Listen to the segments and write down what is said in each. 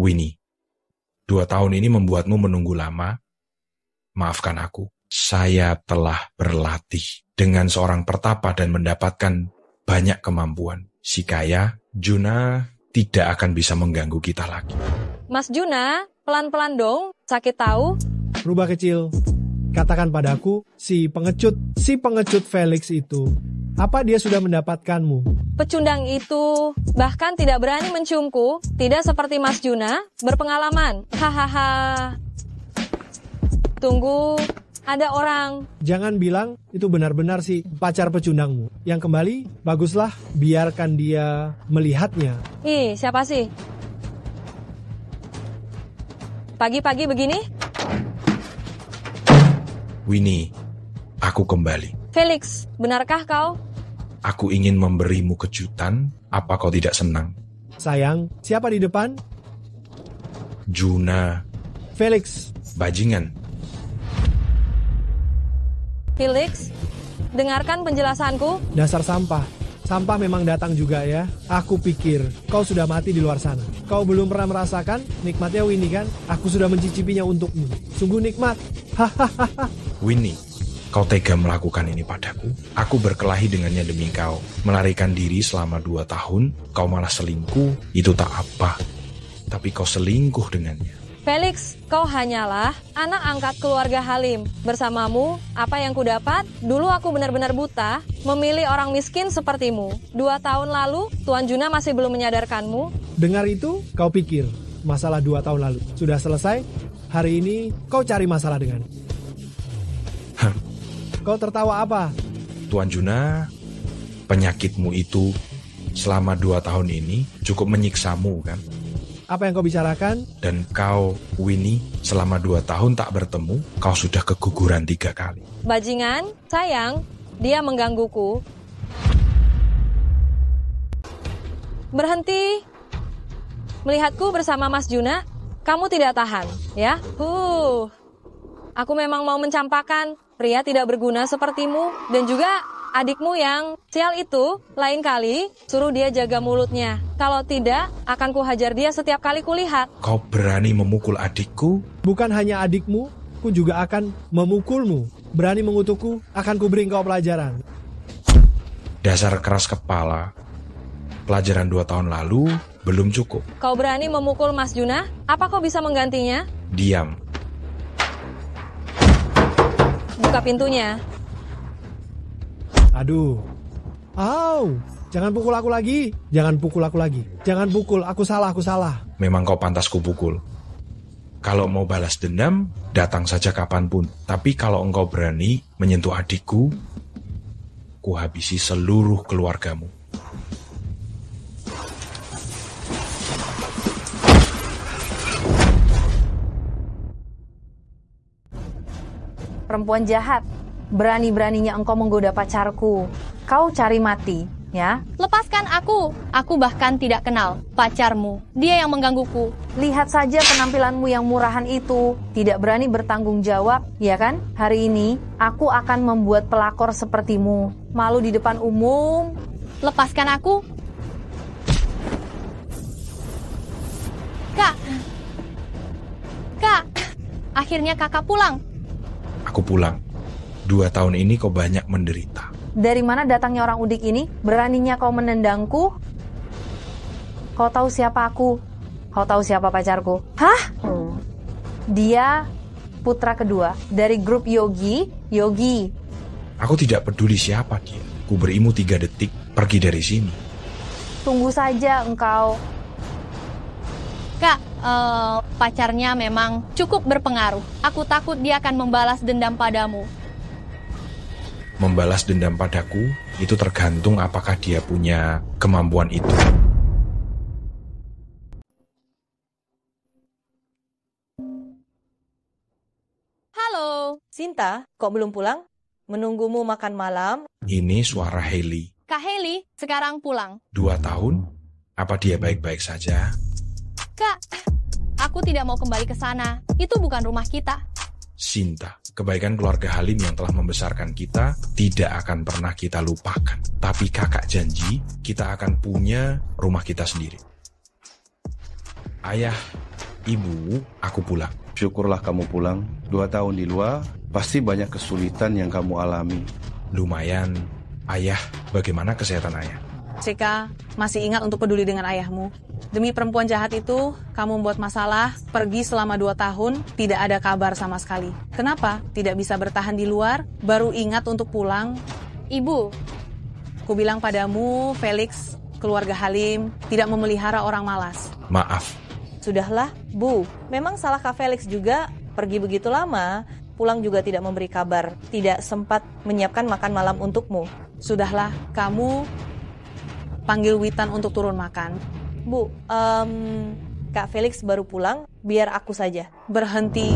Winnie, 2 tahun ini membuatmu menunggu lama. Maafkan aku. Saya telah berlatih dengan seorang pertapa dan mendapatkan banyak kemampuan. Si kaya, Juna tidak akan bisa mengganggu kita lagi. Mas Juna, pelan-pelan dong, sakit tahu. Rubah kecil, katakan padaku, si pengecut Felix itu, apa dia sudah mendapatkanmu? Pecundang itu bahkan tidak berani menciumku, tidak seperti Mas Juna, berpengalaman. Hahaha. Tunggu, ada orang. Jangan bilang itu benar-benar si pacar pecundangmu. Yang kembali, baguslah, biarkan dia melihatnya. Ih, siapa sih? Pagi-pagi begini? Winnie, aku kembali. Felix, benarkah kau? Aku ingin memberimu kejutan, apa kau tidak senang? Sayang, siapa di depan? Juna. Felix. Bajingan. Felix, dengarkan penjelasanku. Dasar sampah. Sampah memang datang juga ya. Aku pikir kau sudah mati di luar sana. Kau belum pernah merasakan nikmatnya Winnie kan? Aku sudah mencicipinya untukmu. Sungguh nikmat. Hahaha. Winnie, kau tega melakukan ini padaku. Aku berkelahi dengannya demi kau. Melarikan diri selama 2 tahun, kau malah selingkuh. Itu tak apa. Tapi kau selingkuh dengannya. Felix, kau hanyalah anak angkat keluarga Halim. Bersamamu, apa yang kudapat? Dulu aku benar-benar buta, memilih orang miskin sepertimu. 2 tahun lalu, Tuan Juna masih belum menyadarkanmu. Dengar itu, kau pikir masalah 2 tahun lalu sudah selesai? Hari ini, kau cari masalah dengan. Kau tertawa apa? Tuan Juna, penyakitmu itu selama 2 tahun ini cukup menyiksamu kan? Apa yang kau bicarakan? Dan kau, Winnie, selama 2 tahun tak bertemu, kau sudah keguguran 3 kali. Bajingan, sayang, dia menggangguku. Berhenti. Melihatku bersama Mas Juna, kamu tidak tahan, ya? Aku memang mau mencampakkan pria tidak berguna sepertimu dan juga adikmu yang sial itu. Lain kali, suruh dia jaga mulutnya. Kalau tidak, akan kuhajar dia setiap kali kulihat. Kau berani memukul adikku? Bukan hanya adikmu, ku juga akan memukulmu. Berani mengutukku, akan kuberi kau pelajaran. Dasar keras kepala. Pelajaran 2 tahun lalu belum cukup. Kau berani memukul Mas Juna? Apa kau bisa menggantinya? Diam. Buka pintunya. Aduh. Au. Jangan pukul aku lagi. Jangan pukul aku lagi. Jangan pukul. Aku salah. Memang kau pantas kupukul. Kalau mau balas dendam, datang saja kapanpun. Tapi kalau engkau berani menyentuh adikku, kuhabisi seluruh keluargamu. Perempuan jahat. Berani-beraninya engkau menggoda pacarku. Kau cari mati, ya? Lepaskan aku. Aku bahkan tidak kenal pacarmu. Dia yang menggangguku. Lihat saja penampilanmu yang murahan itu. Tidak berani bertanggung jawab, ya kan? Hari ini, aku akan membuat pelakor sepertimu. Malu di depan umum. Lepaskan aku. Kak. Akhirnya kakak pulang. Aku pulang. 2 tahun ini kau banyak menderita. Dari mana datangnya orang udik ini? Beraninya kau menendangku? Kau tahu siapa aku? Kau tahu siapa pacarku? Hah? Dia putra kedua dari grup Yogi. Aku tidak peduli siapa dia. Ku berimu 3 detik, pergi dari sini. Tunggu saja engkau. Kak, pacarnya memang cukup berpengaruh. Aku takut dia akan membalas dendam padamu. Membalas dendam padaku, itu tergantung apakah dia punya kemampuan itu. Halo, Sinta, kok belum pulang? Menunggumu makan malam. Ini suara Hailey. Kak Hailey, sekarang pulang. 2 tahun? Apa dia baik-baik saja? Kak, aku tidak mau kembali ke sana. Itu bukan rumah kita. Sinta, kebaikan keluarga Halim yang telah membesarkan kita tidak akan pernah kita lupakan. Tapi kakak janji kita akan punya rumah kita sendiri. Ayah, Ibu, aku pulang. Syukurlah kamu pulang. 2 tahun di luar, pasti banyak kesulitan yang kamu alami. Lumayan. Ayah, bagaimana kesehatan ayah? Cika, masih ingat untuk peduli dengan ayahmu. Demi perempuan jahat itu, kamu membuat masalah, pergi selama 2 tahun, tidak ada kabar sama sekali. Kenapa? Tidak bisa bertahan di luar, baru ingat untuk pulang. Ibu, Ku bilang padamu, Felix, keluarga Halim, tidak memelihara orang malas. Maaf. Sudahlah, Bu. Memang salah Kak Felix juga pergi begitu lama, pulang juga tidak memberi kabar, tidak sempat menyiapkan makan malam untukmu. Sudahlah, kamu panggil Witan untuk turun makan. Bu, Kak Felix baru pulang, biar aku saja. Berhenti.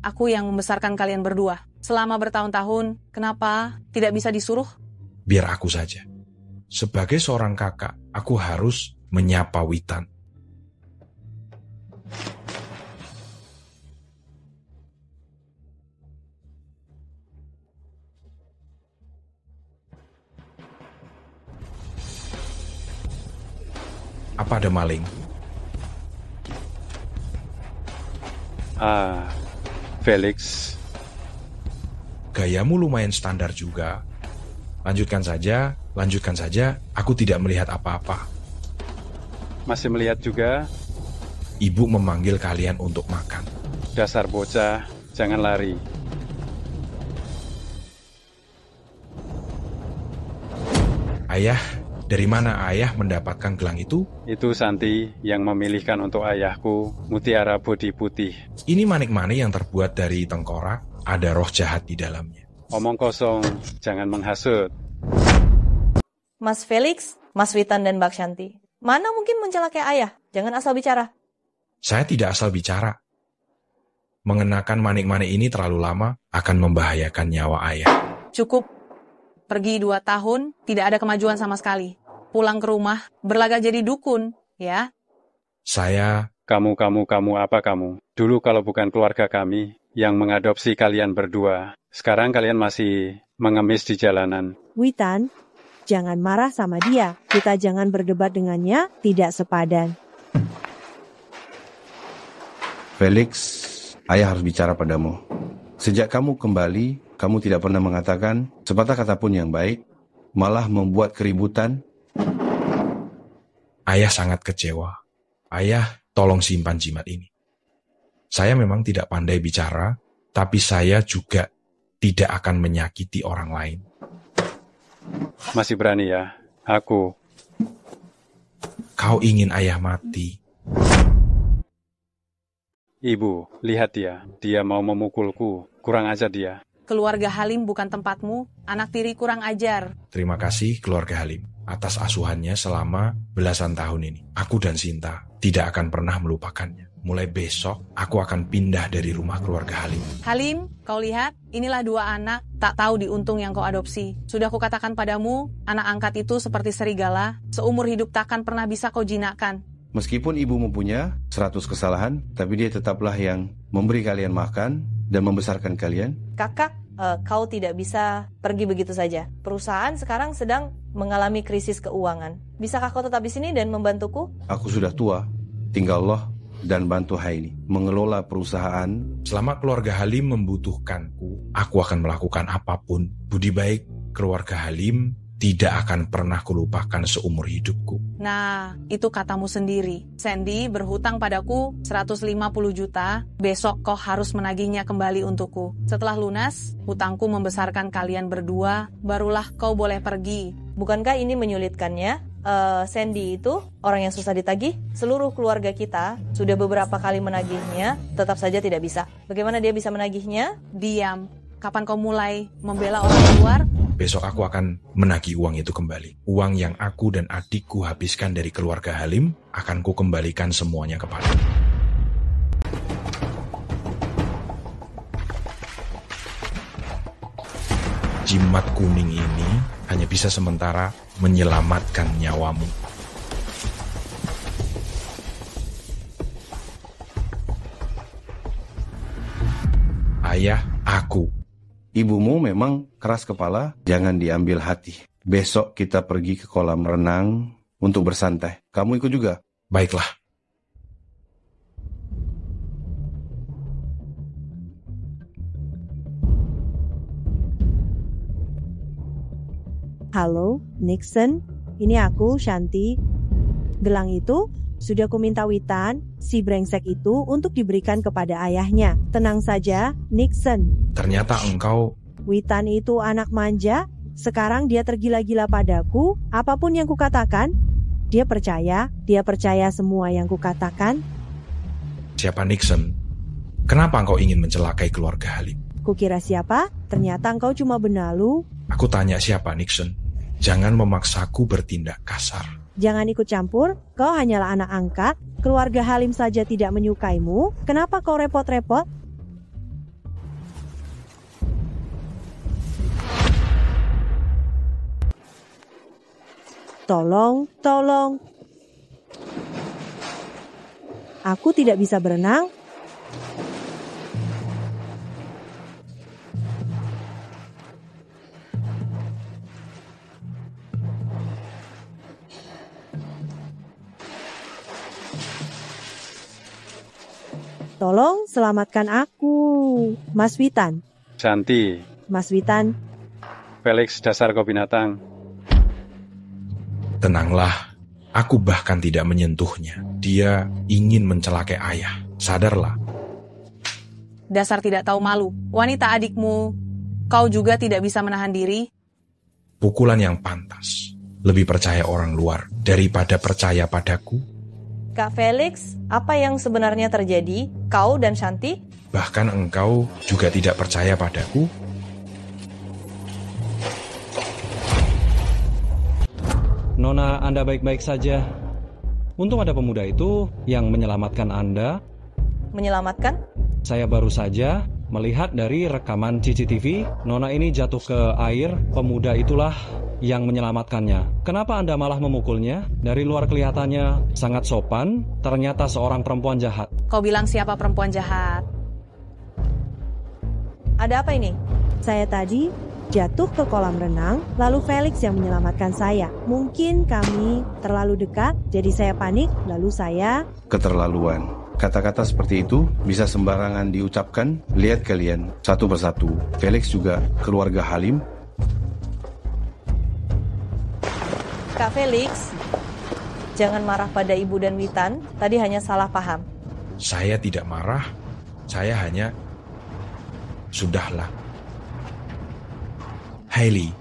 Aku yang membesarkan kalian berdua. Selama bertahun-tahun, kenapa tidak bisa disuruh? Biar aku saja. Sebagai seorang kakak, aku harus menyapa Witan. Apa ada maling? Felix. Gayamu lumayan standar juga. Lanjutkan saja, aku tidak melihat apa-apa. Masih melihat juga? Ibu memanggil kalian untuk makan. Dasar bocah, jangan lari. Ayah, dari mana ayah mendapatkan gelang itu? Itu Santi yang memilihkan untuk ayahku mutiara bodi putih. Ini manik-manik yang terbuat dari tengkorak, ada roh jahat di dalamnya. Omong kosong, jangan menghasut. Mas Felix, Mas Witan dan Mbak Shanti, mana mungkin mencelakai ayah? Jangan asal bicara. Saya tidak asal bicara. Mengenakan manik-manik ini terlalu lama akan membahayakan nyawa ayah. Cukup. Pergi 2 tahun, tidak ada kemajuan sama sekali. Pulang ke rumah, berlagak jadi dukun, ya. Saya... Kamu apa kamu? Dulu kalau bukan keluarga kami yang mengadopsi kalian berdua, sekarang kalian masih mengemis di jalanan. Witan, jangan marah sama dia. Kita jangan berdebat dengannya, tidak sepadan. Felix, ayah harus bicara padamu. Sejak kamu kembali, kamu tidak pernah mengatakan sepatah kata pun yang baik, malah membuat keributan. Ayah sangat kecewa. Ayah, tolong simpan jimat ini. Saya memang tidak pandai bicara, tapi saya juga tidak akan menyakiti orang lain. Masih berani ya? Aku. Kau ingin ayah mati. Ibu, lihat dia. Dia mau memukulku. Kurang ajar dia. Keluarga Halim bukan tempatmu, anak tiri kurang ajar. Terima kasih keluarga Halim atas asuhannya selama belasan tahun ini. Aku dan Sinta tidak akan pernah melupakannya. Mulai besok, aku akan pindah dari rumah keluarga Halim. Halim, kau lihat, inilah 2 anak, tak tahu diuntung yang kau adopsi. Sudah kukatakan padamu, anak angkat itu seperti serigala, seumur hidup takkan pernah bisa kau jinakkan. Meskipun ibu mempunyai 100 kesalahan, tapi dia tetaplah yang memberi kalian makan dan membesarkan kalian. Kakak, kau tidak bisa pergi begitu saja. Perusahaan sekarang sedang mengalami krisis keuangan. Bisakah kau tetap di sini dan membantuku? Aku sudah tua, tinggal Allah dan bantu Haini mengelola perusahaan. Selama keluarga Halim membutuhkanku, aku akan melakukan apapun. Budi baik keluarga Halim tidak akan pernah kulupakan seumur hidupku. Nah, itu katamu sendiri. Sandy berhutang padaku 150 juta, besok kau harus menagihnya kembali untukku. Setelah lunas, hutangku membesarkan kalian berdua, barulah kau boleh pergi. Bukankah ini menyulitkannya? Sandy itu orang yang susah ditagih. Seluruh keluarga kita sudah beberapa kali menagihnya, tetap saja tidak bisa. Bagaimana dia bisa menagihnya? Diam. Kapan kau mulai membela orang luar? Besok aku akan menagih uang itu kembali. Uang yang aku dan adikku habiskan dari keluarga Halim, akan ku kembalikan semuanya kepada. Jimat kuning ini hanya bisa sementara menyelamatkan nyawamu. Ayah, aku. Ibumu memang keras kepala, jangan diambil hati. Besok kita pergi ke kolam renang untuk bersantai. Kamu ikut juga? Baiklah, Halo, Nixon. Ini aku, Shanti. Gelang itu sudah kuminta Witan, si brengsek itu, untuk diberikan kepada ayahnya. Tenang saja, Nixon. Ternyata engkau... Witan itu anak manja. Sekarang dia tergila-gila padaku. Apapun yang kukatakan, dia percaya semua yang kukatakan. Siapa Nixon? Kenapa engkau ingin mencelakai keluarga Halim? Kukira siapa? Ternyata engkau cuma benalu. Aku tanya siapa Nixon? Jangan memaksaku bertindak kasar. Jangan ikut campur, kau hanyalah anak angkat. Keluarga Halim saja tidak menyukaimu. Kenapa kau repot-repot? Tolong. Aku tidak bisa berenang. Tolong selamatkan aku, Mas Witan. Shanti. Mas Witan. Felix, dasar kau binatang. Tenanglah, aku bahkan tidak menyentuhnya. Dia ingin mencelakai ayah. Sadarlah. Dasar tidak tahu malu. Wanita adikmu, kau juga tidak bisa menahan diri. Pukulan yang pantas. Lebih percaya orang luar daripada percaya padaku. Kak Felix, apa yang sebenarnya terjadi? Kau dan Shanti? Bahkan engkau juga tidak percaya padaku. Nona, Anda baik-baik saja. Untung ada pemuda itu yang menyelamatkan Anda. Menyelamatkan? Saya baru saja melihat dari rekaman CCTV, Nona ini jatuh ke air, pemuda itulah yang menyelamatkannya. Kenapa Anda malah memukulnya? Dari luar kelihatannya sangat sopan, ternyata seorang perempuan jahat. Kau bilang siapa perempuan jahat? Ada apa ini? Saya tadi jatuh ke kolam renang, lalu Felix yang menyelamatkan saya. Mungkin kami terlalu dekat, jadi saya panik, lalu saya... Keterlaluan. Kata-kata seperti itu bisa sembarangan diucapkan. Lihat kalian, satu persatu. Felix juga keluarga Halim. Kak Felix, jangan marah pada Ibu dan Witan. Tadi hanya salah paham. Saya tidak marah. Saya hanya... Sudahlah. Hailey,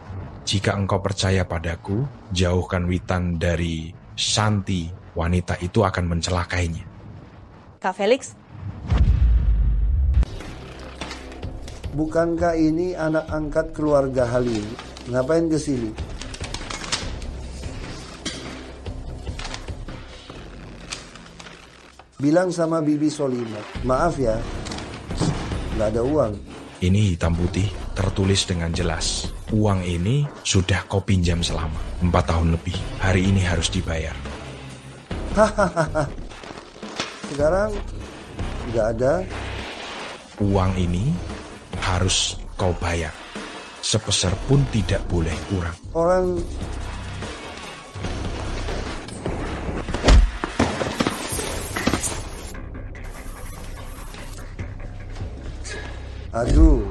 jika engkau percaya padaku, jauhkan Witan dari Shanti. Wanita itu akan mencelakainya. Kak Felix? Bukankah ini anak angkat keluarga Halim? Ngapain ke sini? Bilang sama Bibi Solima, maaf ya, nggak ada uang. Ini hitam putih, tertulis dengan jelas. Uang ini sudah kau pinjam selama 4 tahun lebih. Hari ini harus dibayar. Hahaha. Sekarang nggak ada. Uang ini harus kau bayar. Sepeser pun tidak boleh kurang. Orang... Aduh.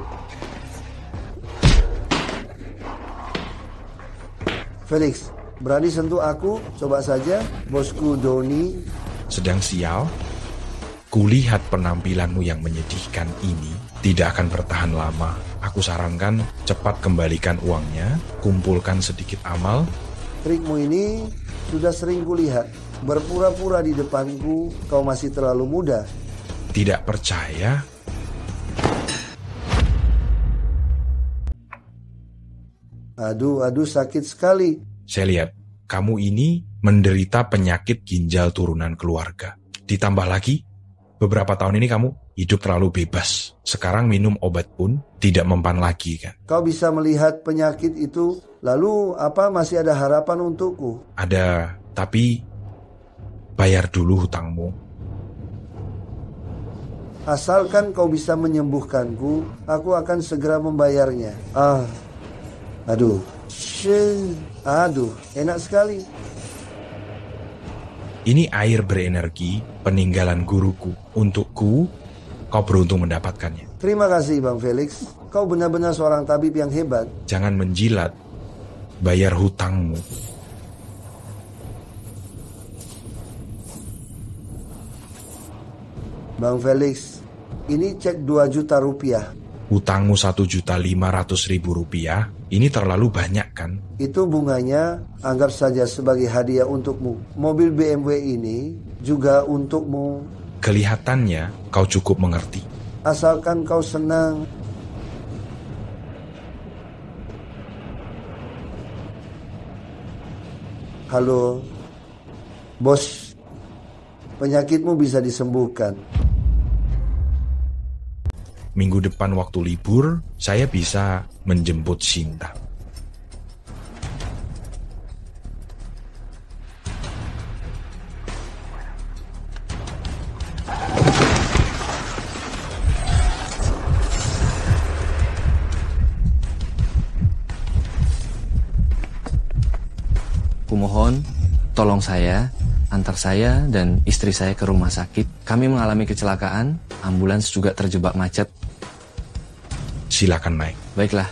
Felix, berani sentuh aku? Coba saja, bosku Doni. Sedang sial? Kulihat penampilanmu yang menyedihkan ini tidak akan bertahan lama. Aku sarankan cepat kembalikan uangnya, kumpulkan sedikit amal. Trikmu ini sudah sering kulihat. Berpura-pura di depanku, kau masih terlalu muda. Tidak percaya? Aduh, sakit sekali. Saya lihat, kamu ini menderita penyakit ginjal turunan keluarga. Ditambah lagi, beberapa tahun ini kamu hidup terlalu bebas. Sekarang minum obat pun tidak mempan lagi kan? Kau bisa melihat penyakit itu, lalu apa masih ada harapan untukku? Ada, tapi bayar dulu hutangmu. Asalkan kau bisa menyembuhkanku, aku akan segera membayarnya. Aduh, enak sekali. Ini air berenergi peninggalan guruku. Untukku, kau beruntung mendapatkannya. Terima kasih Bang Felix, kau benar-benar seorang tabib yang hebat. Jangan menjilat. bayar hutangmu. Bang Felix, ini cek 2 juta rupiah. Hutangmu 1.500.000 rupiah, ini terlalu banyak kan? Itu bunganya, anggap saja sebagai hadiah untukmu. Mobil BMW ini juga untukmu. Kelihatannya kau cukup mengerti. Asalkan kau senang. Halo, bos, penyakitmu bisa disembuhkan. Minggu depan waktu libur, saya bisa menjemput Sinta. Kumohon, tolong saya, antar saya dan istri saya ke rumah sakit. Kami mengalami kecelakaan, ambulans juga terjebak macet. Silakan naik. Baiklah,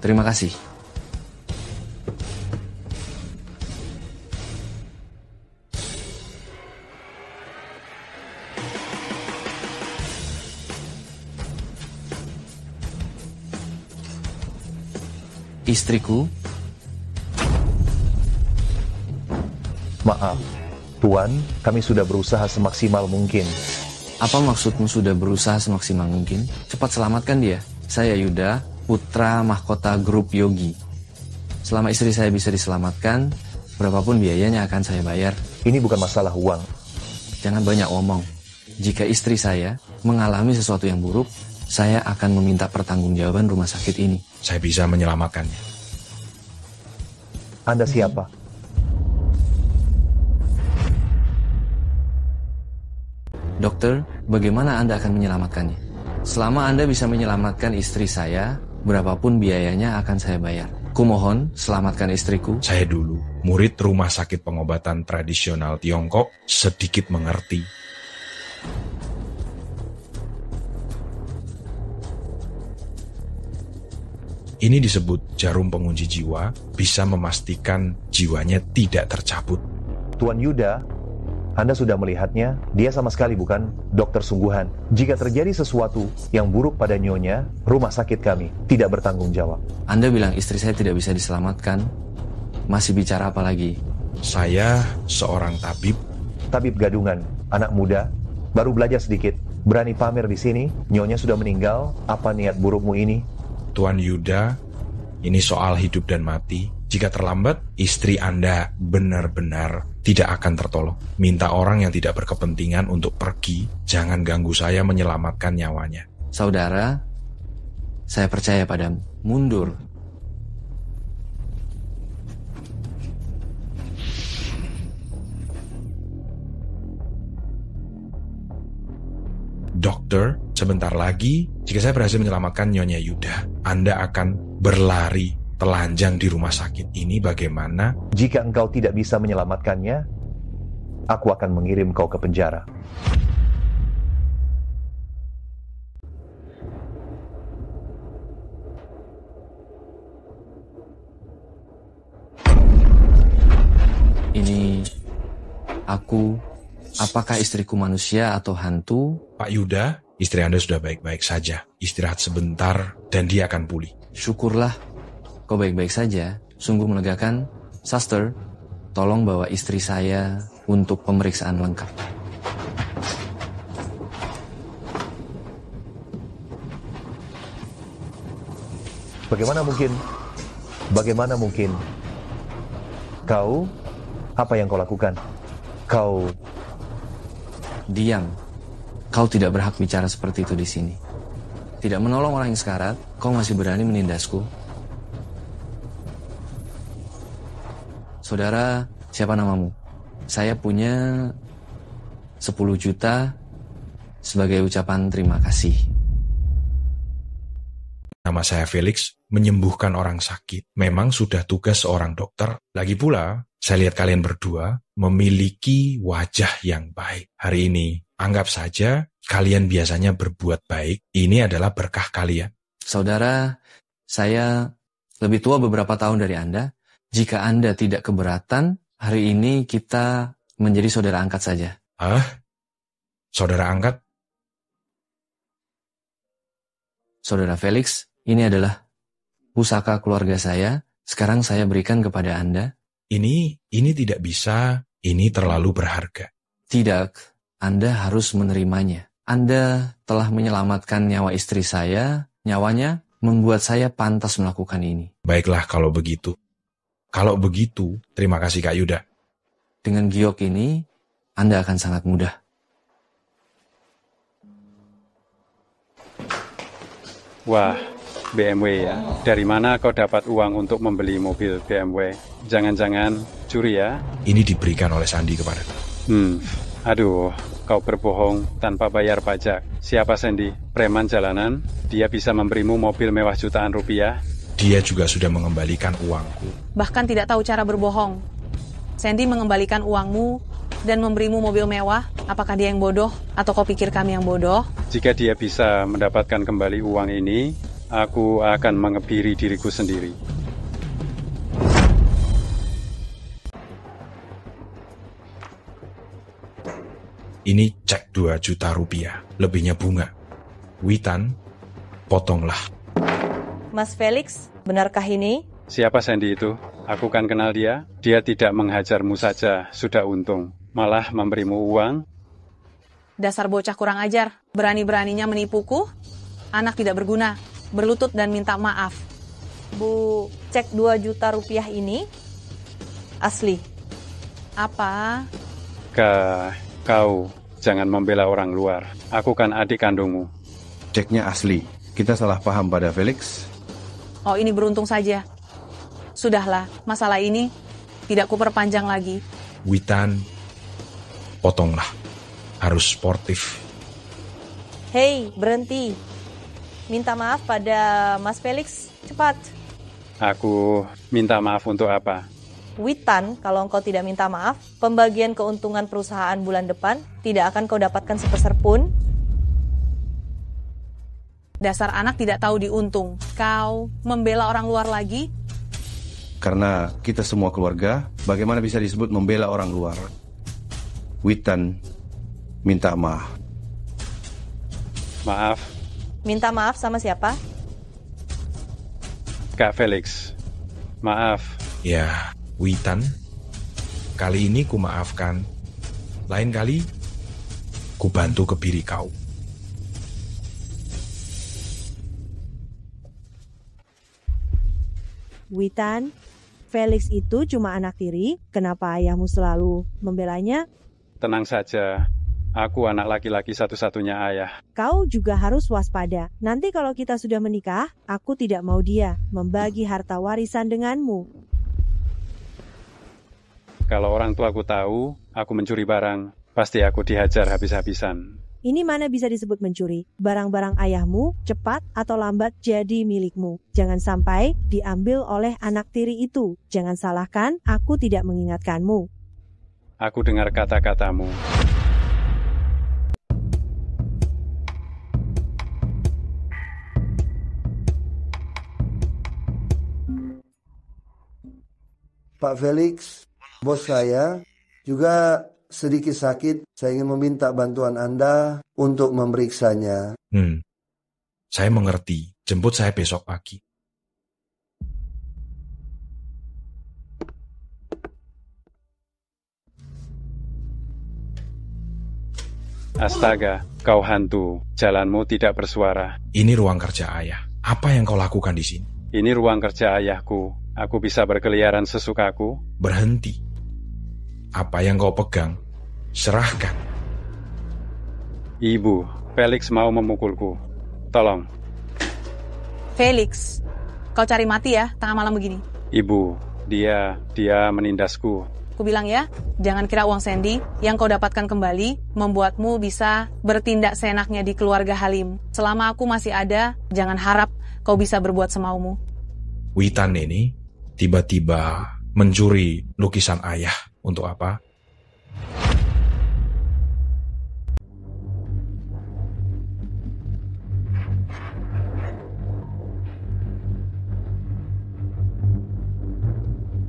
terima kasih. Istriku. Maaf, Tuan, kami sudah berusaha semaksimal mungkin. Apa maksudmu sudah berusaha semaksimal mungkin? Cepat selamatkan dia. Saya Yuda, putra mahkota grup Yogi. Selama istri saya bisa diselamatkan, berapapun biayanya akan saya bayar. Ini bukan masalah uang. Jangan banyak omong. Jika istri saya mengalami sesuatu yang buruk, saya akan meminta pertanggungjawaban rumah sakit ini. Saya bisa menyelamatkannya. Anda siapa? Dokter, bagaimana Anda akan menyelamatkannya? Selama Anda bisa menyelamatkan istri saya, berapapun biayanya akan saya bayar. Kumohon, selamatkan istriku. Saya dulu, murid rumah sakit pengobatan tradisional Tiongkok, sedikit mengerti. Ini disebut jarum pengunci jiwa, bisa memastikan jiwanya tidak tercabut. Tuan Yuda, Anda sudah melihatnya, dia sama sekali bukan dokter sungguhan. Jika terjadi sesuatu yang buruk pada nyonya, rumah sakit kami tidak bertanggung jawab. Anda bilang istri saya tidak bisa diselamatkan. Masih bicara apa lagi? Saya seorang tabib. Tabib gadungan, anak muda, baru belajar sedikit. Berani pamer di sini, nyonya sudah meninggal, apa niat burukmu ini? Tuan Yuda, ini soal hidup dan mati. Jika terlambat, istri Anda benar-benar tidak akan tertolong. Minta orang yang tidak berkepentingan untuk pergi, jangan ganggu saya menyelamatkan nyawanya. Saudara, saya percaya padamu. Mundur. Dokter, sebentar lagi, jika saya berhasil menyelamatkan Nyonya Yuda, Anda akan berlari telanjang di rumah sakit ini. Bagaimana? Jika engkau tidak bisa menyelamatkannya, aku akan mengirim kau ke penjara. Ini aku, apakah istriku manusia atau hantu? Pak Yuda, istri Anda sudah baik-baik saja. Istirahat sebentar dan dia akan pulih. Syukurlah. Kau baik-baik saja, sungguh melegakan. Suster, tolong bawa istri saya untuk pemeriksaan lengkap. Bagaimana mungkin? Kau, apa yang kau lakukan? Kau... Diam. Kau tidak berhak bicara seperti itu di sini. Tidak menolong orang yang sekarat, kau masih berani menindasku. Saudara, siapa namamu? Saya punya 10 juta sebagai ucapan terima kasih. Nama saya Felix, menyembuhkan orang sakit. Memang sudah tugas seorang dokter. Lagi pula, saya lihat kalian berdua memiliki wajah yang baik. Hari ini, anggap saja kalian biasanya berbuat baik. Ini adalah berkah kalian. Saudara, saya lebih tua beberapa tahun dari Anda. Jika Anda tidak keberatan, hari ini kita menjadi saudara angkat saja. Hah? Saudara angkat? Saudara Felix, ini adalah pusaka keluarga saya. Sekarang saya berikan kepada Anda. Ini tidak bisa. Ini terlalu berharga. Tidak, Anda harus menerimanya. Anda telah menyelamatkan nyawa istri saya. Nyawanya membuat saya pantas melakukan ini. Baiklah kalau begitu. Kalau begitu, terima kasih Kak Yuda. Dengan giok ini, Anda akan sangat mudah. Wah, BMW ya. Dari mana kau dapat uang untuk membeli mobil BMW? Jangan-jangan curi ya? Ini diberikan oleh Sandi kepadaku. Aduh, kau berbohong tanpa bayar pajak. Siapa Sandy? Preman jalanan? Dia bisa memberimu mobil mewah jutaan rupiah? Dia juga sudah mengembalikan uangku. Bahkan tidak tahu cara berbohong. Sandy mengembalikan uangmu dan memberimu mobil mewah. Apakah dia yang bodoh atau kau pikir kami yang bodoh? Jika dia bisa mendapatkan kembali uang ini, aku akan mengebiri diriku sendiri. Ini cek 2 juta rupiah, lebihnya bunga. Witan, potonglah. Mas Felix, benarkah ini? Siapa Sandy itu? Aku kan kenal dia. Dia tidak menghajarmu saja, sudah untung. Malah memberimu uang. Dasar bocah kurang ajar, berani-beraninya menipuku. Anak tidak berguna, berlutut dan minta maaf. Bu, cek 2 juta rupiah ini asli. Apa? Kau jangan membela orang luar. Aku kan adik kandungmu. Ceknya asli. Kita salah paham pada Felix. Oh, ini beruntung saja. Sudahlah, masalah ini tidak kuperpanjang lagi. Witan, potonglah. Harus sportif. Hei, berhenti. Minta maaf pada Mas Felix, cepat. Aku minta maaf untuk apa? Witan, kalau engkau tidak minta maaf, pembagian keuntungan perusahaan bulan depan tidak akan kau dapatkan sepeser pun. Dasar anak tidak tahu diuntung. Kau membela orang luar lagi? Karena kita semua keluarga, bagaimana bisa disebut membela orang luar? Witan, minta maaf. Maaf. Minta maaf sama siapa? Kak Felix. Maaf. Ya, Witan, kali ini ku maafkan. Lain kali, ku bantu kebiri kau. Witan, Felix itu cuma anak tiri, kenapa ayahmu selalu membelanya? Tenang saja, aku anak laki-laki satu-satunya ayah. Kau juga harus waspada. Nanti kalau kita sudah menikah, aku tidak mau dia membagi harta warisan denganmu. Kalau orang tuaku tahu, aku mencuri barang, pasti aku dihajar habis-habisan. Ini mana bisa disebut mencuri? Barang-barang ayahmu cepat atau lambat jadi milikmu. Jangan sampai diambil oleh anak tiri itu. Jangan salahkan, aku tidak mengingatkanmu. Aku dengar kata-katamu. Pak Felix, bos saya juga sedikit sakit. Saya ingin meminta bantuan Anda untuk memeriksanya. Saya mengerti. Jemput saya besok pagi. Astaga, kau hantu. Jalanmu tidak bersuara. Ini ruang kerja ayah. Apa yang kau lakukan di sini? Ini ruang kerja ayahku. Aku bisa berkeliaran sesukaku. Berhenti. Apa yang kau pegang, serahkan. Ibu, Felix mau memukulku. Tolong. Felix, kau cari mati ya tengah malam begini. Ibu, dia menindasku. Ku bilang ya, jangan kira uang Sandy yang kau dapatkan kembali membuatmu bisa bertindak seenaknya di keluarga Halim. Selama aku masih ada, jangan harap kau bisa berbuat semaumu. Witan ini tiba-tiba mencuri lukisan ayah. Untuk apa?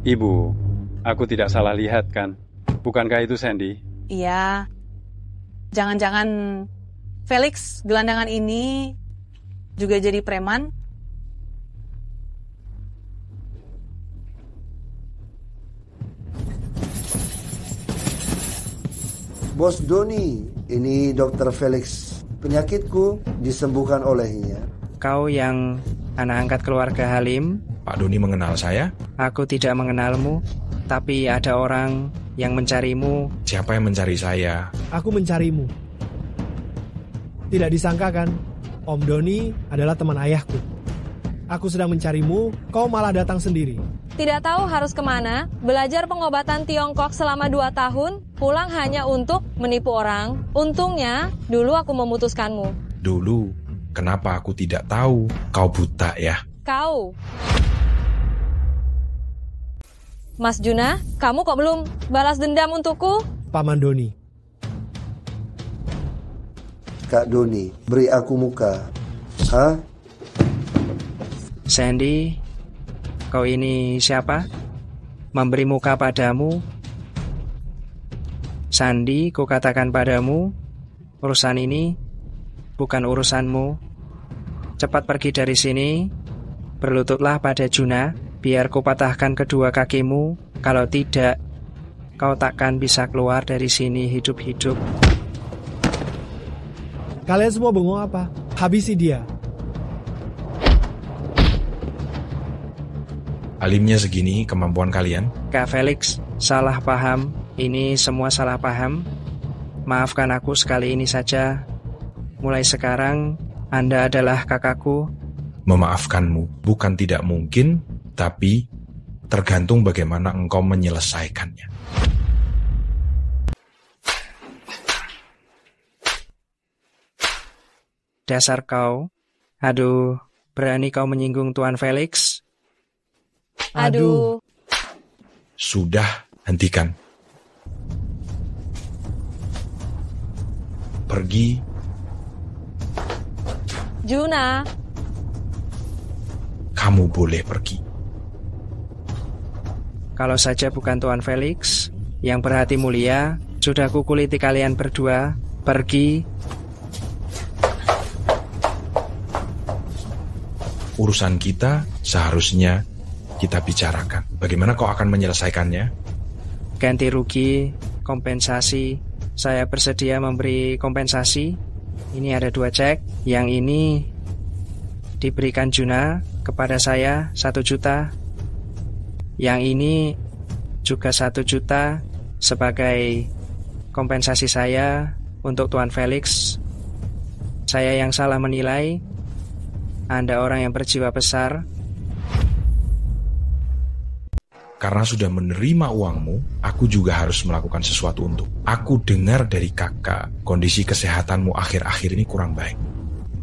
Ibu, aku tidak salah lihat kan? Bukankah itu Sandy? Iya. Jangan-jangan Felix gelandangan ini juga jadi preman? Bos Doni, ini Dr. Felix. Penyakitku disembuhkan olehnya. Kau yang anak angkat keluarga Halim? Pak Doni mengenal saya? Aku tidak mengenalmu, tapi ada orang yang mencarimu. Siapa yang mencari saya? Aku mencarimu. Tidak disangka kan, Om Doni adalah teman ayahku. Aku sedang mencarimu, kau malah datang sendiri. Tidak tahu harus kemana, belajar pengobatan Tiongkok selama 2 tahun, pulang hanya untuk menipu orang. Untungnya, dulu aku memutuskanmu. Dulu, kenapa aku tidak tahu? Kau buta ya? Kau. Mas Juna, kamu kok belum balas dendam untukku? Paman Doni. Kak Doni, beri aku muka. Hah? Sandy, kau ini siapa? Memberi muka padamu? Sandy, ku katakan padamu, urusan ini bukan urusanmu. Cepat pergi dari sini, berlututlah pada Juna, biar ku patahkan kedua kakimu. Kalau tidak, kau takkan bisa keluar dari sini hidup-hidup. Kalian semua bengong apa? Habisi dia. Alimnya segini kemampuan kalian? Kak Felix, salah paham. Ini semua salah paham. Maafkan aku sekali ini saja. Mulai sekarang, Anda adalah kakakku. Memaafkanmu bukan tidak mungkin, tapi tergantung bagaimana engkau menyelesaikannya. Dasar kau. Aduh, berani kau menyinggung Tuan Felix? Aduh. Sudah, hentikan. Pergi. Juna. Kamu boleh pergi. Kalau saja bukan Tuan Felix, yang berhati mulia, sudah kukuliti kalian berdua. Pergi. Urusan kita seharusnya kita bicarakan. Bagaimana kau akan menyelesaikannya? Ganti rugi, kompensasi. Saya bersedia memberi kompensasi. Ini ada 2 cek. Yang ini diberikan Juna kepada saya 1 juta. Yang ini juga 1 juta sebagai kompensasi saya untuk Tuan Felix. Saya yang salah menilai. Anda orang yang berjiwa besar. Karena sudah menerima uangmu, aku juga harus melakukan sesuatu untuk. Aku dengar dari kakak, kondisi kesehatanmu akhir-akhir ini kurang baik.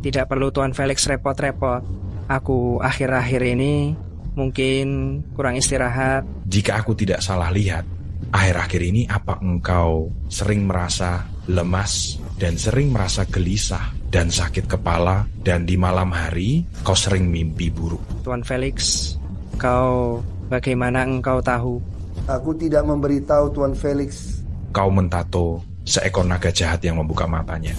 Tidak perlu Tuan Felix repot-repot. Aku akhir-akhir ini mungkin kurang istirahat. Jika aku tidak salah lihat, akhir-akhir ini apa engkau sering merasa lemas dan sering merasa gelisah dan sakit kepala, dan di malam hari kau sering mimpi buruk? Tuan Felix, bagaimana engkau tahu? Aku tidak memberitahu Tuan Felix. Kau mentato seekor naga jahat yang membuka matanya.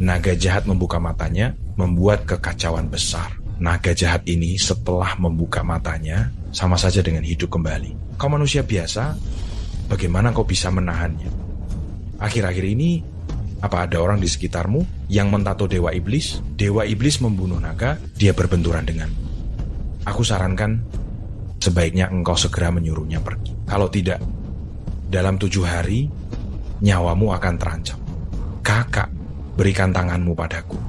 Naga jahat membuka matanya membuat kekacauan besar. Naga jahat ini setelah membuka matanya sama saja dengan hidup kembali. Kau manusia biasa, bagaimana kau bisa menahannya? Akhir-akhir ini, apa ada orang di sekitarmu yang mentato Dewa Iblis? Dewa Iblis membunuh naga, dia berbenturan denganmu. Aku sarankan, sebaiknya engkau segera menyuruhnya pergi. Kalau tidak, dalam 7 hari, nyawamu akan terancam. Kakak, berikan tanganmu padaku.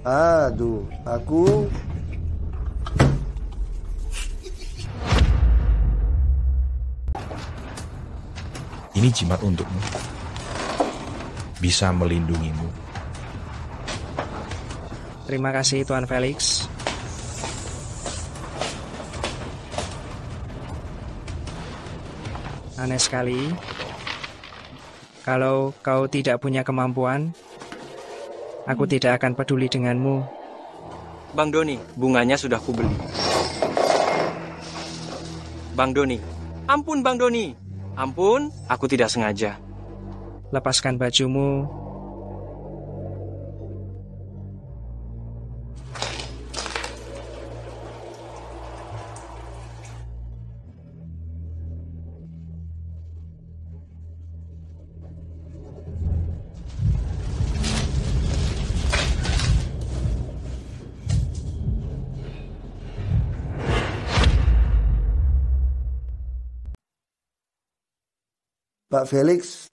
Aduh, aku... Ini jimat untukmu. Bisa melindungimu. Terima kasih Tuan Felix. Aneh sekali. Kalau kau tidak punya kemampuan, aku tidak akan peduli denganmu. Bang Doni, bunganya sudah kubeli. Bang Doni. Ampun, Bang Doni. Ampun, aku tidak sengaja. Lepaskan bajumu. Pak Felix,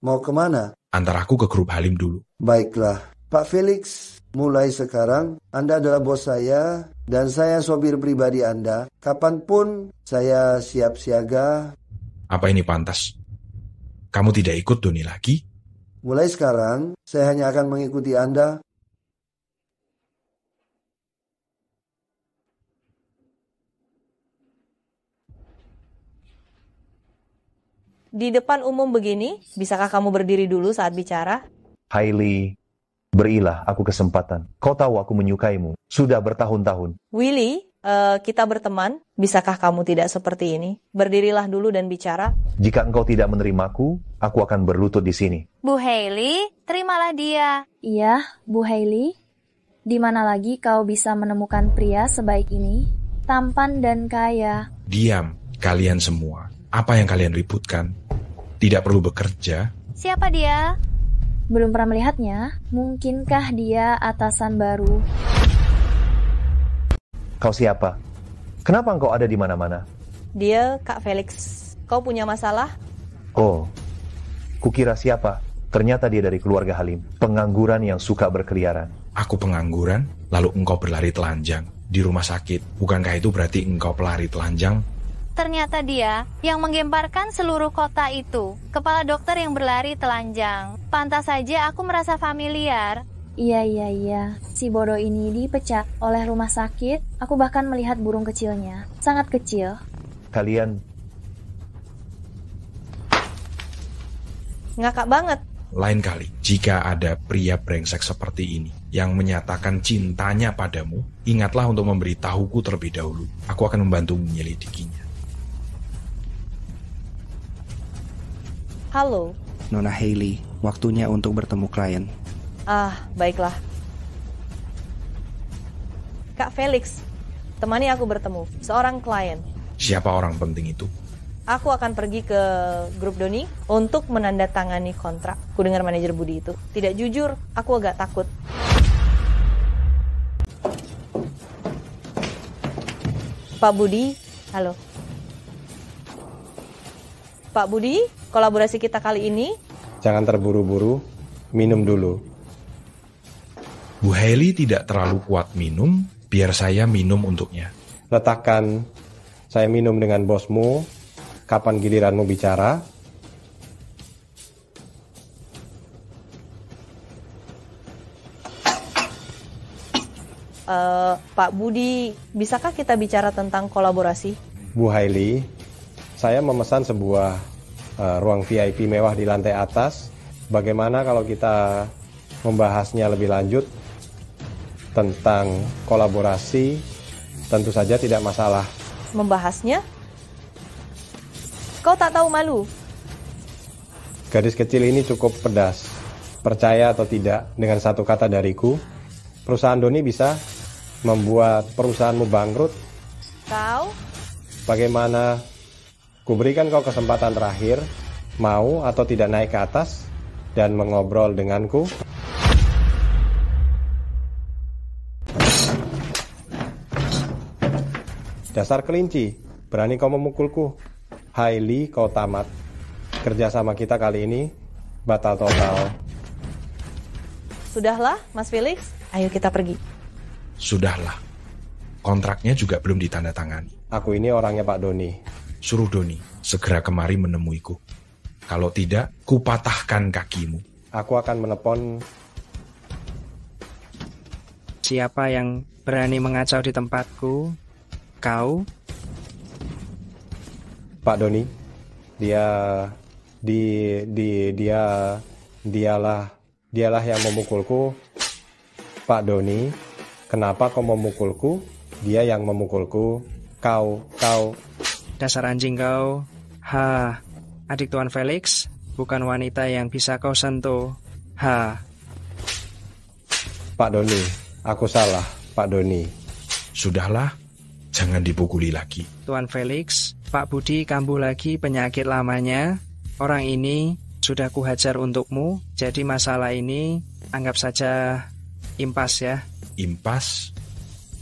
mau kemana? Antar aku ke grup Halim dulu. Baiklah, Pak Felix, mulai sekarang Anda adalah bos saya dan saya sopir pribadi Anda. Kapanpun saya siap siaga. Apa ini pantas? Kamu tidak ikut Doni lagi? Mulai sekarang, saya hanya akan mengikuti Anda. Di depan umum begini, bisakah kamu berdiri dulu saat bicara? Hailey, berilah aku kesempatan. Kau tahu aku menyukaimu. Sudah bertahun-tahun. Willy, kita berteman. Bisakah kamu tidak seperti ini? Berdirilah dulu dan bicara. Jika engkau tidak menerimaku, aku akan berlutut di sini. Bu Hailey, terimalah dia. Iya, Bu Hailey. Di mana lagi kau bisa menemukan pria sebaik ini? Tampan dan kaya. Diam, kalian semua. Apa yang kalian ributkan? Tidak perlu bekerja. Siapa dia? Belum pernah melihatnya. Mungkinkah dia atasan baru? Kau siapa? Kenapa engkau ada di mana-mana? Dia Kak Felix. Kau punya masalah? Oh, kukira siapa? Ternyata dia dari keluarga Halim. Pengangguran yang suka berkeliaran. Aku pengangguran, lalu engkau berlari telanjang di rumah sakit. Bukankah itu berarti engkau pelari telanjang? Ternyata dia yang menggemparkan seluruh kota itu. Kepala dokter yang berlari telanjang. Pantas saja aku merasa familiar. Iya. Si bodoh ini dipecat oleh rumah sakit. Aku bahkan melihat burung kecilnya. Sangat kecil. Kalian ngakak banget. Lain kali, jika ada pria brengsek seperti ini yang menyatakan cintanya padamu, ingatlah untuk memberitahuku terlebih dahulu. Aku akan membantu menyelidikinya. Halo. Nona Hailey, waktunya untuk bertemu klien. Baiklah. Kak Felix, temani aku bertemu. Seorang klien. Siapa orang penting itu? Aku akan pergi ke grup Doni untuk menandatangani kontrak. Ku dengar manajer Budi itu tidak jujur, aku agak takut. Pak Budi, halo. Pak Budi, kolaborasi kita kali ini. Jangan terburu-buru, minum dulu. Bu Hailey tidak terlalu kuat minum, biar saya minum untuknya. Letakkan saya minum dengan bosmu. Kapan giliranmu bicara? Pak Budi, bisakah kita bicara tentang kolaborasi? Bu Hailey, saya memesan sebuah ruang VIP mewah di lantai atas. Bagaimana kalau kita membahasnya lebih lanjut tentang kolaborasi? Tentu saja tidak masalah. Membahasnya? Kau tak tahu malu? Gadis kecil ini cukup pedas. Percaya atau tidak, dengan satu kata dariku, perusahaan Doni bisa membuat perusahaanmu bangkrut. Kau? Bagaimana? Kuberikan kau kesempatan terakhir, mau atau tidak naik ke atas dan mengobrol denganku. Dasar kelinci, berani kau memukulku. Hailey, kau tamat. Kerjasama kita kali ini batal total. Sudahlah, Mas Felix. Ayo kita pergi. Sudahlah. Kontraknya juga belum ditandatangani. Aku ini orangnya Pak Doni. Suruh Doni segera kemari menemuiku. Kalau tidak, kupatahkan kakimu. Aku akan menelpon. Siapa yang berani mengacau di tempatku? Kau? Pak Doni, dialah yang memukulku. Pak Doni, kenapa kau memukulku? Dia yang memukulku. Kau. Dasar anjing kau. Ha, adik Tuan Felix, bukan wanita yang bisa kau sentuh. Ha. Pak Doni, aku salah, Pak Doni. Sudahlah, jangan dipukuli lagi. Tuan Felix, Pak Budi kambuh lagi penyakit lamanya. Orang ini sudah kuhajar untukmu, jadi masalah ini anggap saja impas ya. Impas?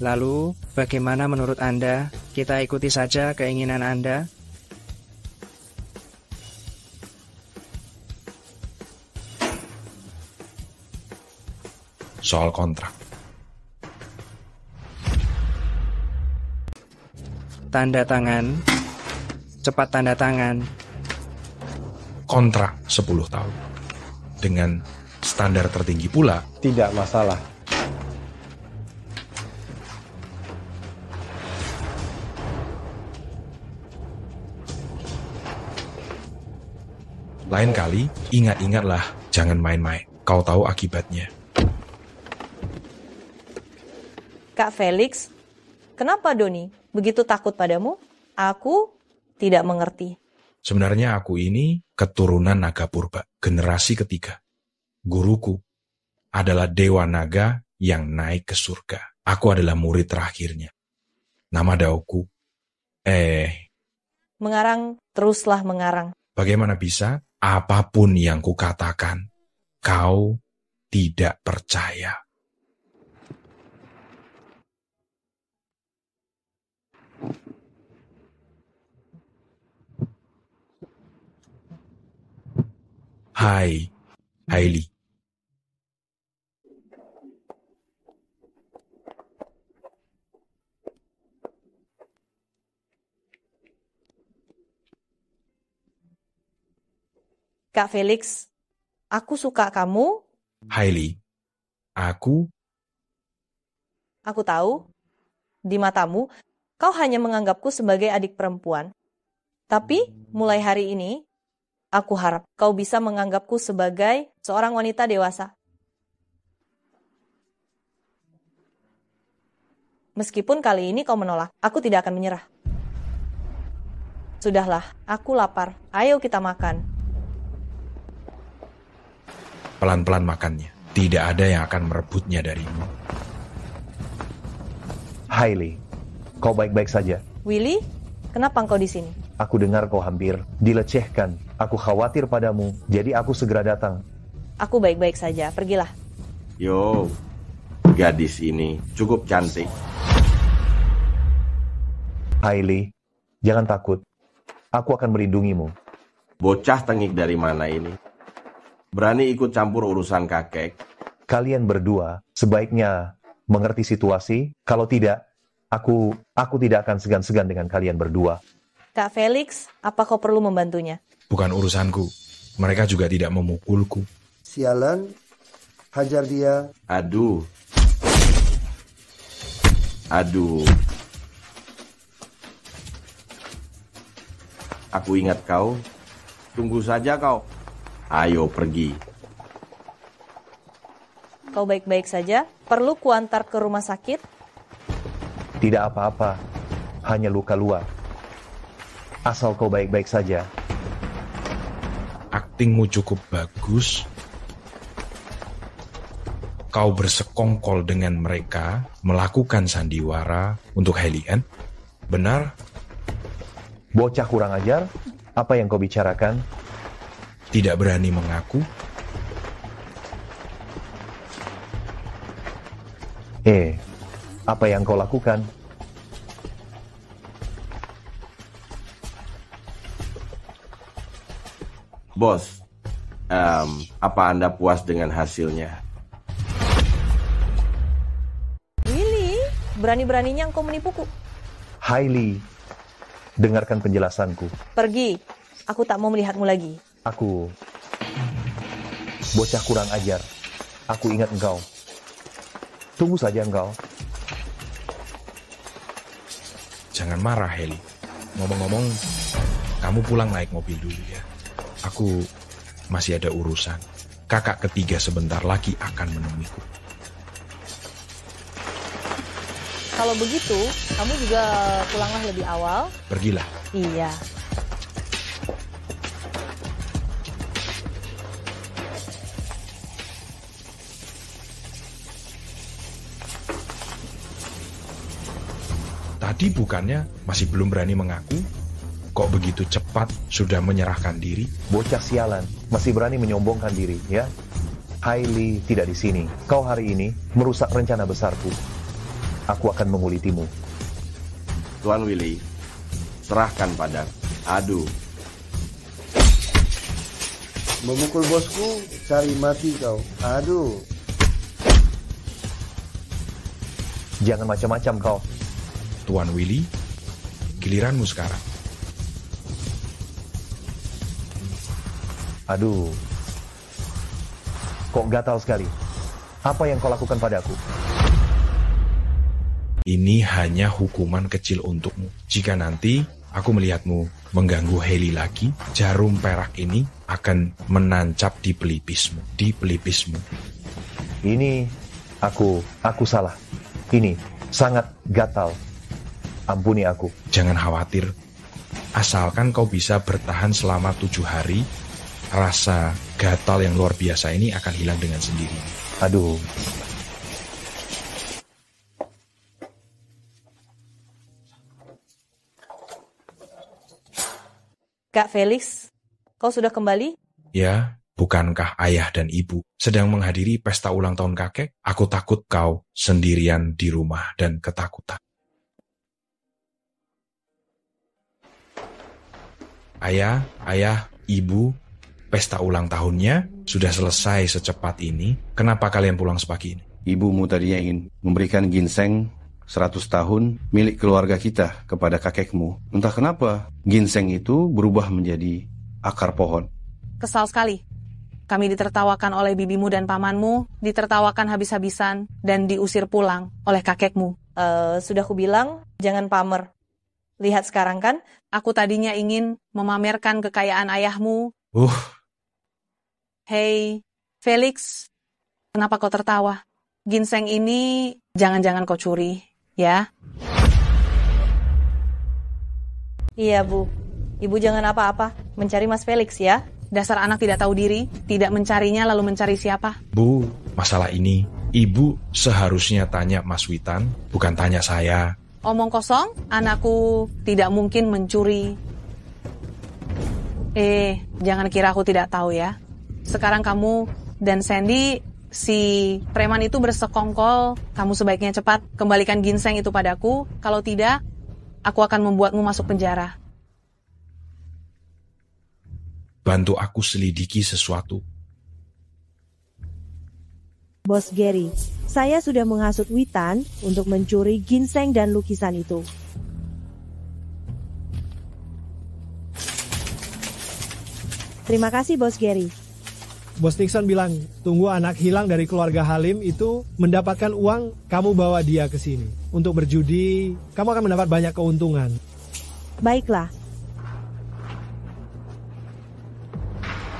Lalu, bagaimana menurut Anda? Kita ikuti saja keinginan Anda. Soal kontrak. Tanda tangan. Cepat tanda tangan. Kontrak 10 tahun. Dengan standar tertinggi pula. Tidak masalah. Lain kali, ingat-ingatlah, jangan main-main. Kau tahu akibatnya. Kak Felix, kenapa Doni begitu takut padamu? Aku tidak mengerti. Sebenarnya aku ini keturunan naga purba, generasi ketiga. Guruku adalah dewa naga yang naik ke surga. Aku adalah murid terakhirnya. Nama dauku. Mengarang, teruslah mengarang. Bagaimana bisa? Apapun yang kukatakan, kau tidak percaya. Hai, Hailey. Kak Felix, aku suka kamu. Hailey, aku tahu, di matamu, kau hanya menganggapku sebagai adik perempuan. Tapi, mulai hari ini, aku harap kau bisa menganggapku sebagai seorang wanita dewasa. Meskipun kali ini kau menolak, aku tidak akan menyerah. Sudahlah, aku lapar. Ayo kita makan. pelan-pelan makannya. Tidak ada yang akan merebutnya darimu. Hailey, kau baik-baik saja? Willy, kenapa engkau di sini? Aku dengar kau hampir dilecehkan. Aku khawatir padamu, jadi aku segera datang. Aku baik-baik saja, pergilah. Yo, gadis ini cukup cantik. Hailey, jangan takut. Aku akan melindungimu. Bocah tengik dari mana ini? Berani ikut campur urusan kakek? Kalian berdua sebaiknya mengerti situasi. Kalau tidak, aku tidak akan segan-segan dengan kalian berdua. Kak Felix, apa kau perlu membantunya? Bukan urusanku. Mereka juga tidak memukulku. Sialan, hajar dia. Aduh. Aku ingat kau. Tunggu saja kau. Ayo pergi. Kau baik-baik saja? Perlu kuantar ke rumah sakit? Tidak apa-apa. Hanya luka luar. Asal kau baik-baik saja. Aktingmu cukup bagus. Kau bersekongkol dengan mereka, melakukan sandiwara untuk Hailey, kan? Benar? Bocah kurang ajar? Apa yang kau bicarakan? Tidak berani mengaku? Apa yang kau lakukan? Bos, apa Anda puas dengan hasilnya? Willy, berani-beraninya engkau menipuku. Hailey, dengarkan penjelasanku. Pergi, aku tak mau melihatmu lagi. Aku bocah kurang ajar. Aku ingat engkau. Tunggu saja engkau. Jangan marah, Hailey. Ngomong-ngomong, kamu pulang naik mobil dulu ya. Aku masih ada urusan. Kakak ketiga sebentar lagi akan menemuiku. Kalau begitu, kamu juga pulanglah lebih awal. Pergilah. Iya. Tadi bukannya masih belum berani mengaku? Kok begitu cepat sudah menyerahkan diri? Bocah sialan, masih berani menyombongkan diri, ya? Hailey tidak di sini. Kau hari ini merusak rencana besarku. Aku akan mengulitimu. Tuan Willy, serahkan padaku. Aduh. Memukul bosku, cari mati kau. Aduh. Jangan macam-macam kau. Tuan Willy, giliranmu sekarang. Aduh. Kok gatal sekali. Apa yang kau lakukan padaku? Ini hanya hukuman kecil untukmu. Jika nanti aku melihatmu mengganggu Hailey lagi, jarum perak ini akan menancap di pelipismu. Ini aku salah. Ini sangat gatal. Ampuni aku. Jangan khawatir. Asalkan kau bisa bertahan selama 7 hari, rasa gatal yang luar biasa ini akan hilang dengan sendiri. Aduh. Kak Felix, kau sudah kembali? Ya, bukankah ayah dan ibu sedang menghadiri pesta ulang tahun kakek? Aku takut kau sendirian di rumah dan ketakutan. Ayah, ibu, pesta ulang tahunnya sudah selesai secepat ini. Kenapa kalian pulang sepagi ini? Ibumu tadinya ingin memberikan ginseng 100 tahun milik keluarga kita kepada kakekmu. Entah kenapa ginseng itu berubah menjadi akar pohon. Kesal sekali. Kami ditertawakan oleh bibimu dan pamanmu, ditertawakan habis-habisan, dan diusir pulang oleh kakekmu. Sudah kubilang, jangan pamer. Lihat sekarang kan? Aku tadinya ingin memamerkan kekayaan ayahmu. Hei, Felix, kenapa kau tertawa? Ginseng ini jangan-jangan kau curi, ya? Iya, Bu. Ibu jangan apa-apa, mencari Mas Felix ya. Dasar anak tidak tahu diri, tidak mencarinya lalu mencari siapa? Bu, masalah ini ibu seharusnya tanya Mas Witan, bukan tanya saya. Omong kosong, anakku tidak mungkin mencuri. Jangan kira aku tidak tahu ya. Sekarang kamu dan Sandy, si preman itu bersekongkol, kamu sebaiknya cepat kembalikan ginseng itu padaku. Kalau tidak, aku akan membuatmu masuk penjara. Bantu aku selidiki sesuatu. Bos Gary, saya sudah menghasut Witan untuk mencuri ginseng dan lukisan itu. Terima kasih, Bos Gary. Bos Nixon bilang, tunggu anak hilang dari keluarga Halim itu mendapatkan uang, kamu bawa dia ke sini. Untuk berjudi, kamu akan mendapat banyak keuntungan. Baiklah.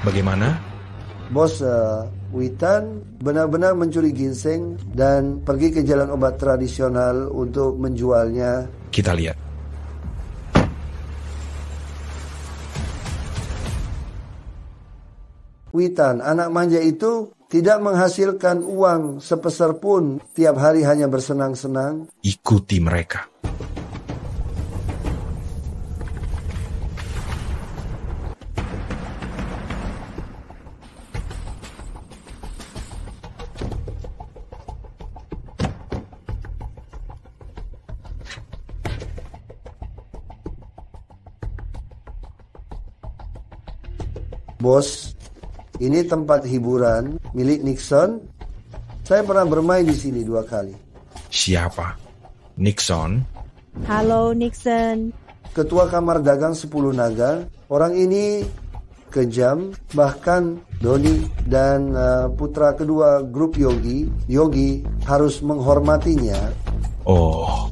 Bagaimana? Bos, Witan benar-benar mencuri ginseng dan pergi ke jalan obat tradisional untuk menjualnya. Kita lihat. Witan, anak manja itu tidak menghasilkan uang sepeser pun, tiap hari hanya bersenang-senang. Ikuti mereka. Bos, ini tempat hiburan milik Nixon. Saya pernah bermain di sini 2 kali. Siapa? Nixon? Halo, Nixon. Ketua Kamar Dagang 10 Naga. Orang ini kejam, bahkan Doni dan putra kedua grup Yogi harus menghormatinya. Oh,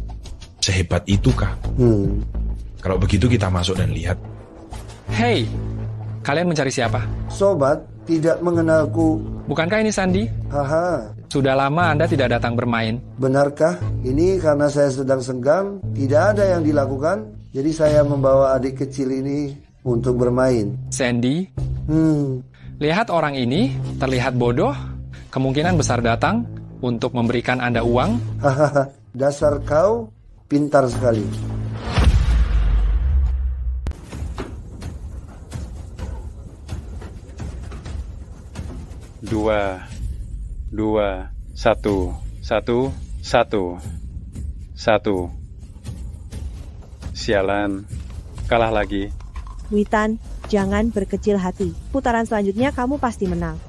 sehebat itu kah? Kalau begitu kita masuk dan lihat. Hei, kalian mencari siapa? Sobat, tidak mengenalku. Bukankah ini Sandy? Haha. Sudah lama Anda tidak datang bermain. Benarkah? Ini karena saya sedang senggang, tidak ada yang dilakukan. Jadi saya membawa adik kecil ini untuk bermain. Sandy, lihat orang ini terlihat bodoh, kemungkinan besar datang untuk memberikan Anda uang. Hahaha, dasar kau pintar sekali. Dua, satu. Sialan, kalah lagi. Witan, jangan berkecil hati. Putaran selanjutnya kamu pasti menang.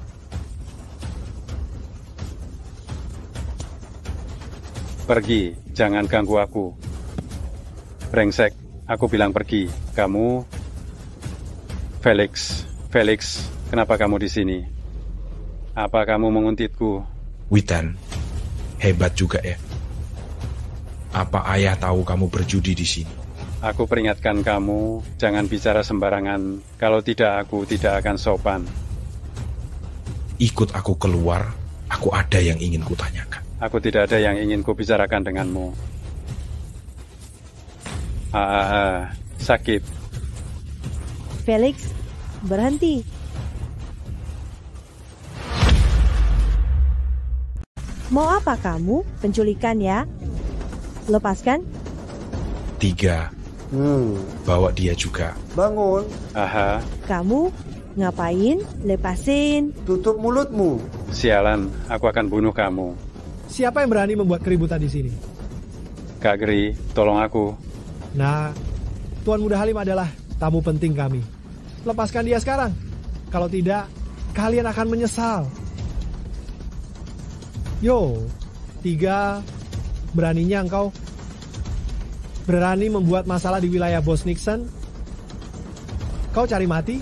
Pergi, jangan ganggu aku. Brengsek, aku bilang pergi. Kamu, Felix, kenapa kamu di sini? Apa kamu menguntitku? Witan, hebat juga ya. Apa ayah tahu kamu berjudi di sini? Aku peringatkan kamu, jangan bicara sembarangan. Kalau tidak, aku tidak akan sopan. Ikut aku keluar, aku ada yang ingin kutanyakan. Aku tidak ada yang ingin kubicarakan denganmu. Sakit. Felix, berhenti. Mau apa kamu? Penculikan ya? Lepaskan. 3. Bawa dia juga. Bangun. Kamu ngapain? Lepasin. Tutup mulutmu. Sialan, aku akan bunuh kamu. Siapa yang berani membuat keributan di sini? Kak Geri, tolong aku. Nah, Tuan Muda Halim adalah tamu penting kami. Lepaskan dia sekarang. Kalau tidak, kalian akan menyesal. Yo, 3, beraninya engkau berani membuat masalah di wilayah Bos Nixon? Kau cari mati?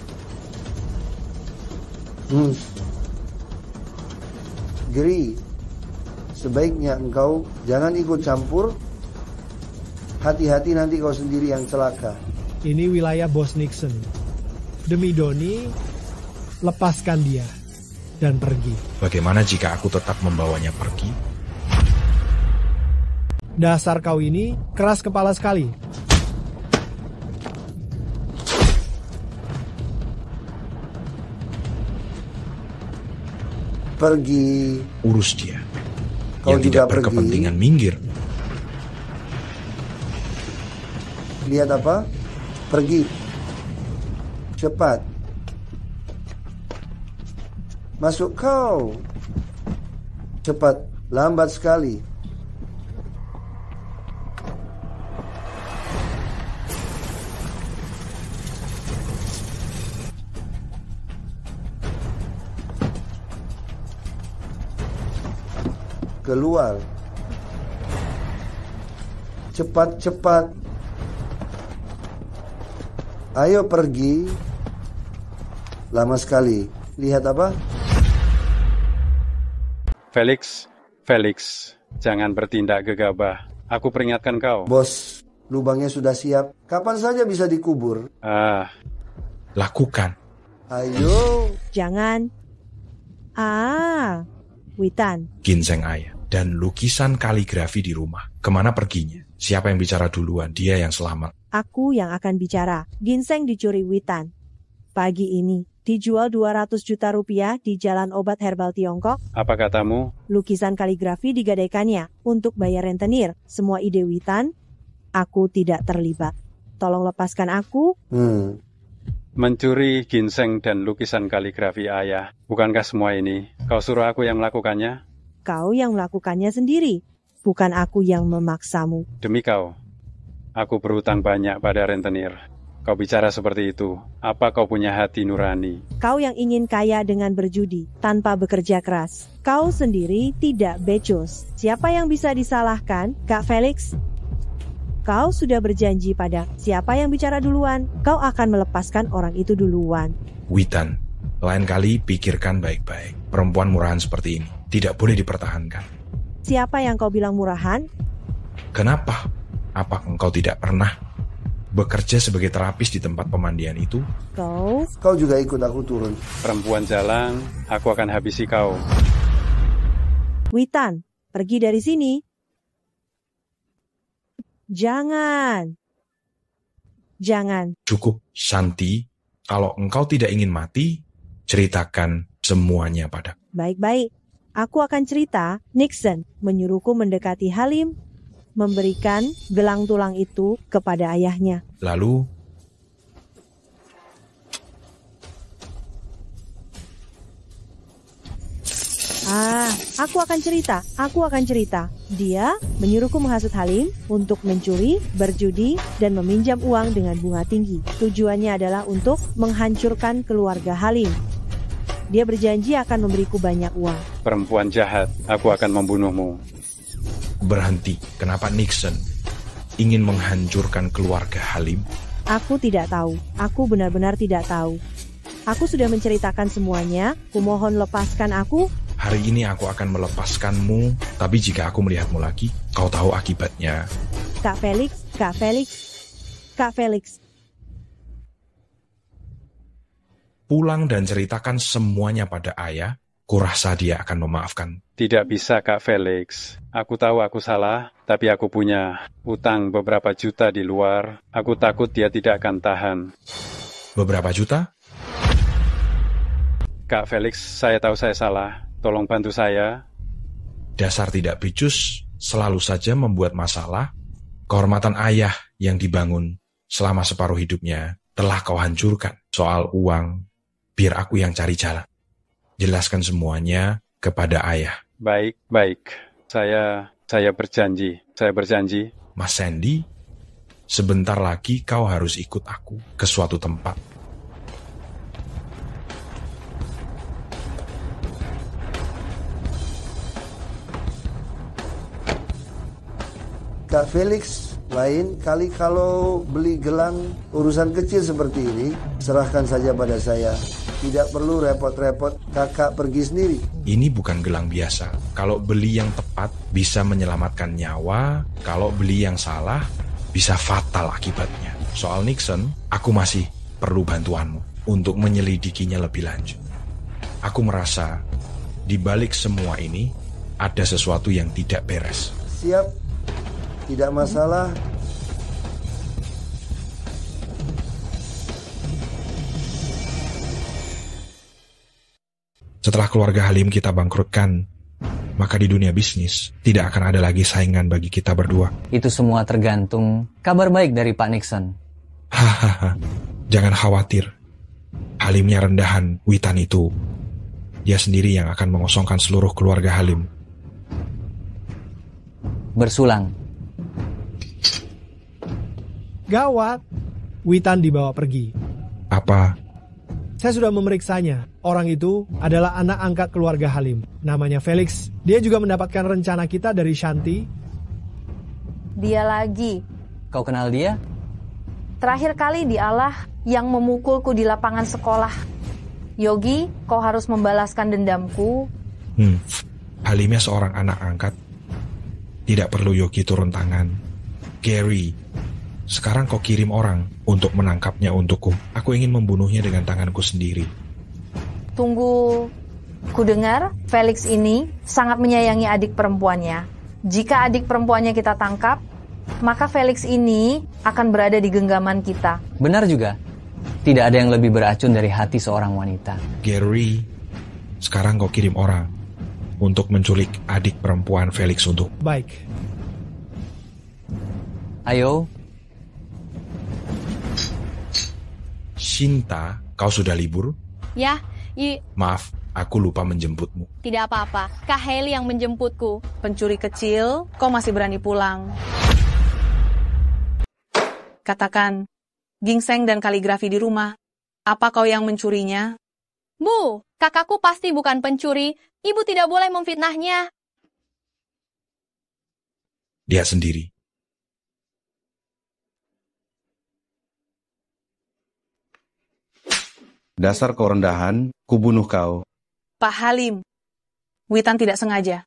Geri, sebaiknya engkau jangan ikut campur. Hati-hati nanti kau sendiri yang celaka. Ini wilayah Bos Nixon. Demi Doni, lepaskan dia dan pergi. Bagaimana jika aku tetap membawanya pergi? Dasar kau ini keras kepala sekali. Pergi. Urus dia. Kau yang juga tidak berkepentingan pergi. minggir. Lihat apa? Pergi. Cepat. Masuk kau. Cepat. Lambat sekali. Keluar. Cepat-cepat. Ayo pergi. Lama sekali. Lihat apa? Felix, jangan bertindak gegabah. Aku peringatkan kau. Bos, lubangnya sudah siap. Kapan saja bisa dikubur. Lakukan. Ayo. Jangan. Witan. Ginseng ayah. Dan lukisan kaligrafi di rumah. Kemana perginya? Siapa yang bicara duluan? Dia yang selamat. Aku yang akan bicara. Ginseng dicuri Witan. Pagi ini, dijual 200 juta rupiah di Jalan Obat Herbal Tiongkok. Apa katamu? Lukisan kaligrafi digadaikannya untuk bayar rentenir. Semua ide Witan, aku tidak terlibat. Tolong lepaskan aku. Mencuri ginseng dan lukisan kaligrafi ayah. Bukankah semua ini kau suruh aku yang melakukannya? Kau yang melakukannya sendiri. Bukan aku yang memaksamu. Demi kau, aku berhutang banyak pada rentenir. Kau bicara seperti itu. Apa kau punya hati nurani? Kau yang ingin kaya dengan berjudi, tanpa bekerja keras. Kau sendiri tidak becus. Siapa yang bisa disalahkan, Kak Felix? Kau sudah berjanji pada siapa yang bicara duluan, kau akan melepaskan orang itu duluan. Witan, lain kali pikirkan baik-baik. Perempuan murahan seperti ini tidak boleh dipertahankan. Siapa yang kau bilang murahan? Kenapa? Apa engkau tidak pernah bekerja sebagai terapis di tempat pemandian itu? Kau juga ikut aku turun. Perempuan jalang, aku akan habisi kau. Witan, pergi dari sini. Jangan. Jangan. Cukup, Shanti. Kalau engkau tidak ingin mati, ceritakan semuanya padaku. Baik-baik. Aku akan cerita. Nixon menyuruhku mendekati Halim, memberikan gelang tulang itu kepada ayahnya. Lalu, Aku akan cerita. Dia menyuruhku menghasut Halim untuk mencuri, berjudi, dan meminjam uang dengan bunga tinggi. Tujuannya adalah untuk menghancurkan keluarga Halim. Dia berjanji akan memberiku banyak uang. Perempuan jahat, aku akan membunuhmu. berhenti. Kenapa Nixon ingin menghancurkan keluarga Halim? Aku tidak tahu. Aku benar-benar tidak tahu. Aku sudah menceritakan semuanya. Kumohon lepaskan aku. Hari ini aku akan melepaskanmu, tapi jika aku melihatmu lagi, kau tahu akibatnya. Kak Felix, Kak Felix, Kak Felix. Pulang dan ceritakan semuanya pada ayah, kurasa dia akan memaafkan. Tidak bisa, Kak Felix. Aku tahu aku salah, tapi aku punya utang beberapa juta di luar. Aku takut dia tidak akan tahan. Beberapa juta? Kak Felix, saya tahu saya salah. Tolong bantu saya. Dasar tidak becus, selalu saja membuat masalah. Kehormatan ayah yang dibangun selama separuh hidupnya telah kau hancurkan. Soal uang, biar aku yang cari jalan. Jelaskan semuanya kepada ayah. Baik. Saya berjanji. Mas Sandy, sebentar lagi kau harus ikut aku ke suatu tempat. Kak Felix, lain kali kalau beli gelang urusan kecil seperti ini, serahkan saja pada saya. Tidak perlu repot-repot, kakak pergi sendiri. Ini bukan gelang biasa. Kalau beli yang tepat bisa menyelamatkan nyawa, kalau beli yang salah bisa fatal akibatnya. Soal Nixon, aku masih perlu bantuanmu untuk menyelidikinya lebih lanjut. Aku merasa di balik semua ini ada sesuatu yang tidak beres. Siap, tidak masalah. Setelah keluarga Halim kita bangkrutkan, maka di dunia bisnis tidak akan ada lagi saingan bagi kita berdua. Itu semua tergantung kabar baik dari Pak Nixon. Hahaha, jangan khawatir. Halimnya rendahan, Witan itu. Dia sendiri yang akan mengosongkan seluruh keluarga Halim. Bersulang. Gawat. Witan dibawa pergi. Apa? Saya sudah memeriksanya. Orang itu adalah anak angkat keluarga Halim. Namanya Felix. Dia juga mendapatkan rencana kita dari Shanti. Dia lagi. Kau kenal dia? Terakhir kali dialah yang memukulku di lapangan sekolah. Yogi, kau harus membalaskan dendamku. Halimnya seorang anak angkat. Tidak perlu Yogi turun tangan. Gary, sekarang kau kirim orang untuk menangkapnya untukku. Aku ingin membunuhnya dengan tanganku sendiri. Tunggu, ku dengar Felix ini sangat menyayangi adik perempuannya. Jika adik perempuannya kita tangkap, maka Felix ini akan berada di genggaman kita. Benar juga. Tidak ada yang lebih beracun dari hati seorang wanita. Gary, sekarang kau kirim orang untuk menculik adik perempuan Felix untuk. Baik. Ayo. Shinta, kau sudah libur? Ya, Maaf, aku lupa menjemputmu. tidak apa-apa. Kak Hailey yang menjemputku. Pencuri kecil, kau masih berani pulang. Katakan, gingseng dan kaligrafi di rumah. Apa kau yang mencurinya? Bu, kakakku pasti bukan pencuri. Ibu tidak boleh memfitnahnya. Dia sendiri. Dasar kau rendahan, kubunuh kau. Pak Halim, Witan tidak sengaja.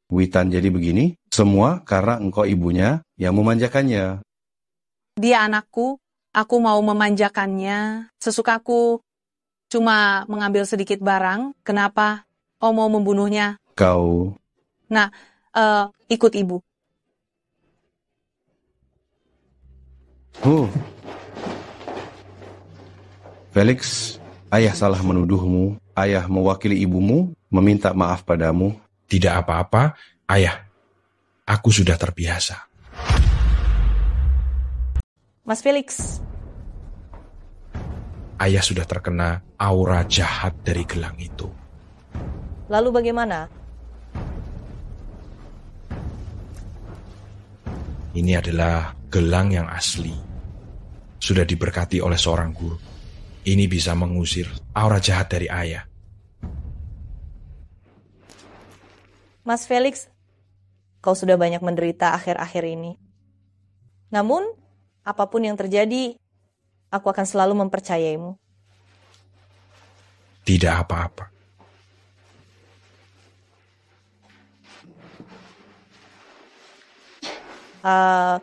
Witan jadi begini, semua karena engkau ibunya yang memanjakannya. Dia anakku, aku mau memanjakannya, sesukaku. Cuma mengambil sedikit barang, kenapa? Oh, mau membunuhnya? Kau. Nah, ikut ibu. Felix, ayah salah menuduhmu. Ayah mewakili ibumu meminta maaf padamu. Tidak apa-apa, ayah. Aku sudah terbiasa. Mas Felix. Ayah sudah terkena aura jahat dari gelang itu. Lalu bagaimana? Ini adalah gelang yang asli. Sudah diberkati oleh seorang guru. Ini bisa mengusir aura jahat dari ayah. Mas Felix, kau sudah banyak menderita akhir-akhir ini. Namun, apapun yang terjadi, aku akan selalu mempercayaimu. Tidak apa-apa.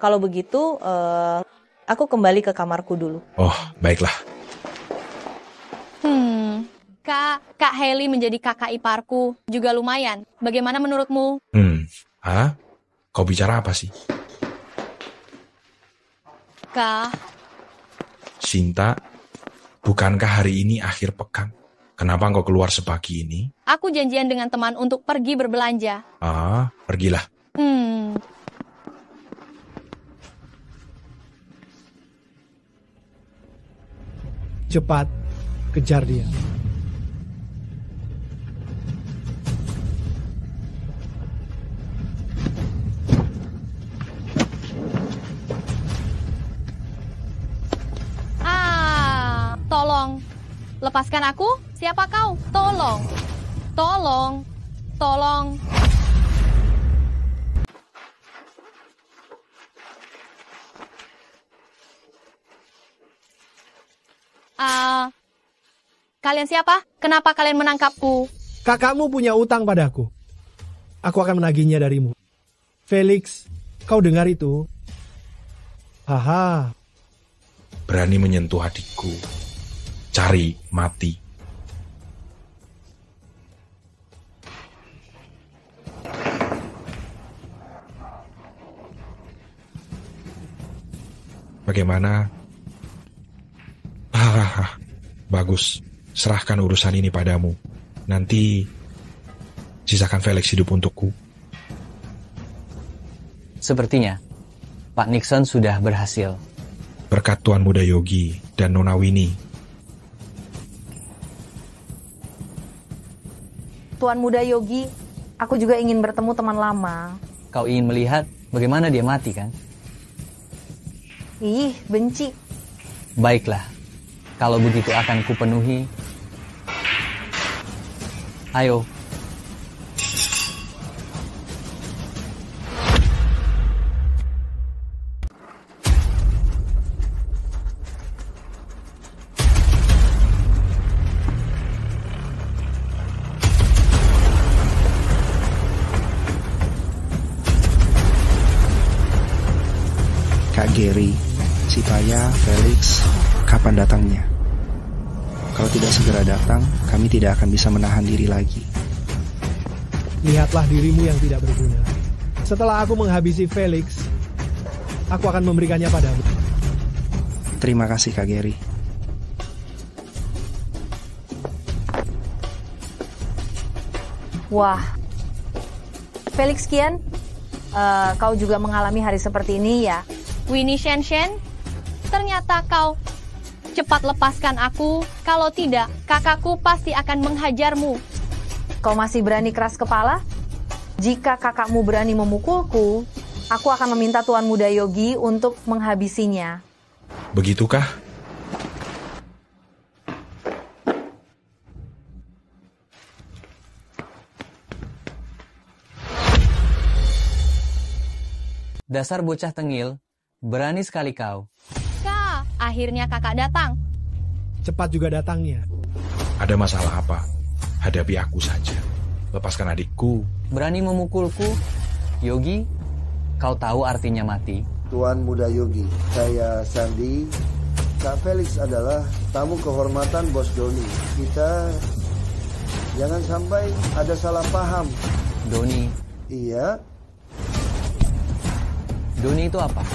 Kalau begitu, aku kembali ke kamarku dulu. Oh, baiklah. Kak Hailey menjadi kakak iparku juga lumayan. Bagaimana menurutmu? Kau bicara apa sih? Kak. Sinta, bukankah hari ini akhir pekan? Kenapa engkau keluar sepagi ini? Aku janjian dengan teman untuk pergi berbelanja. Pergilah. Cepat, kejar dia. Tolong, lepaskan aku. Siapa kau? Tolong, tolong, tolong. Kalian siapa? Kenapa kalian menangkapku? Kakakmu punya utang padaku. Aku akan menagihnya darimu. Felix, kau dengar itu? Haha. Berani menyentuh adikku. Cari mati. Bagaimana? Bagus. Serahkan urusan ini padamu. Nanti sisakan Felix hidup untukku. Sepertinya Pak Nixon sudah berhasil. Berkat Tuan Muda Yogi dan Nona Winnie. Tuan Muda Yogi, aku juga ingin bertemu teman lama. Kau ingin melihat bagaimana dia mati, kan? Ih, benci. Baiklah, kalau begitu akan kupenuhi. Ayo. Kak Gary, si Paya, Felix, kapan datangnya? Kalau tidak segera datang, kami tidak akan bisa menahan diri lagi. Lihatlah dirimu yang tidak berguna. Setelah aku menghabisi Felix, aku akan memberikannya padamu. Terima kasih, Kak Gary. Wah, Felix Kian, kau juga mengalami hari seperti ini ya? Winnie Shen, ternyata kau. Cepat lepaskan aku, kalau tidak, kakakku pasti akan menghajarmu. Kau masih berani keras kepala? Jika kakakmu berani memukulku, aku akan meminta Tuan Muda Yogi untuk menghabisinya. Begitukah? Dasar bocah tengil, berani sekali kau. Akhirnya kakak datang. Cepat juga datangnya. Ada masalah apa? Hadapi aku saja. Lepaskan adikku. Berani memukulku? Yogi, kau tahu artinya mati? Tuan Muda Yogi, saya Sandy. Kak Felix adalah tamu kehormatan Bos Doni. Kita jangan sampai ada salah paham. Doni? Iya. Doni itu apa?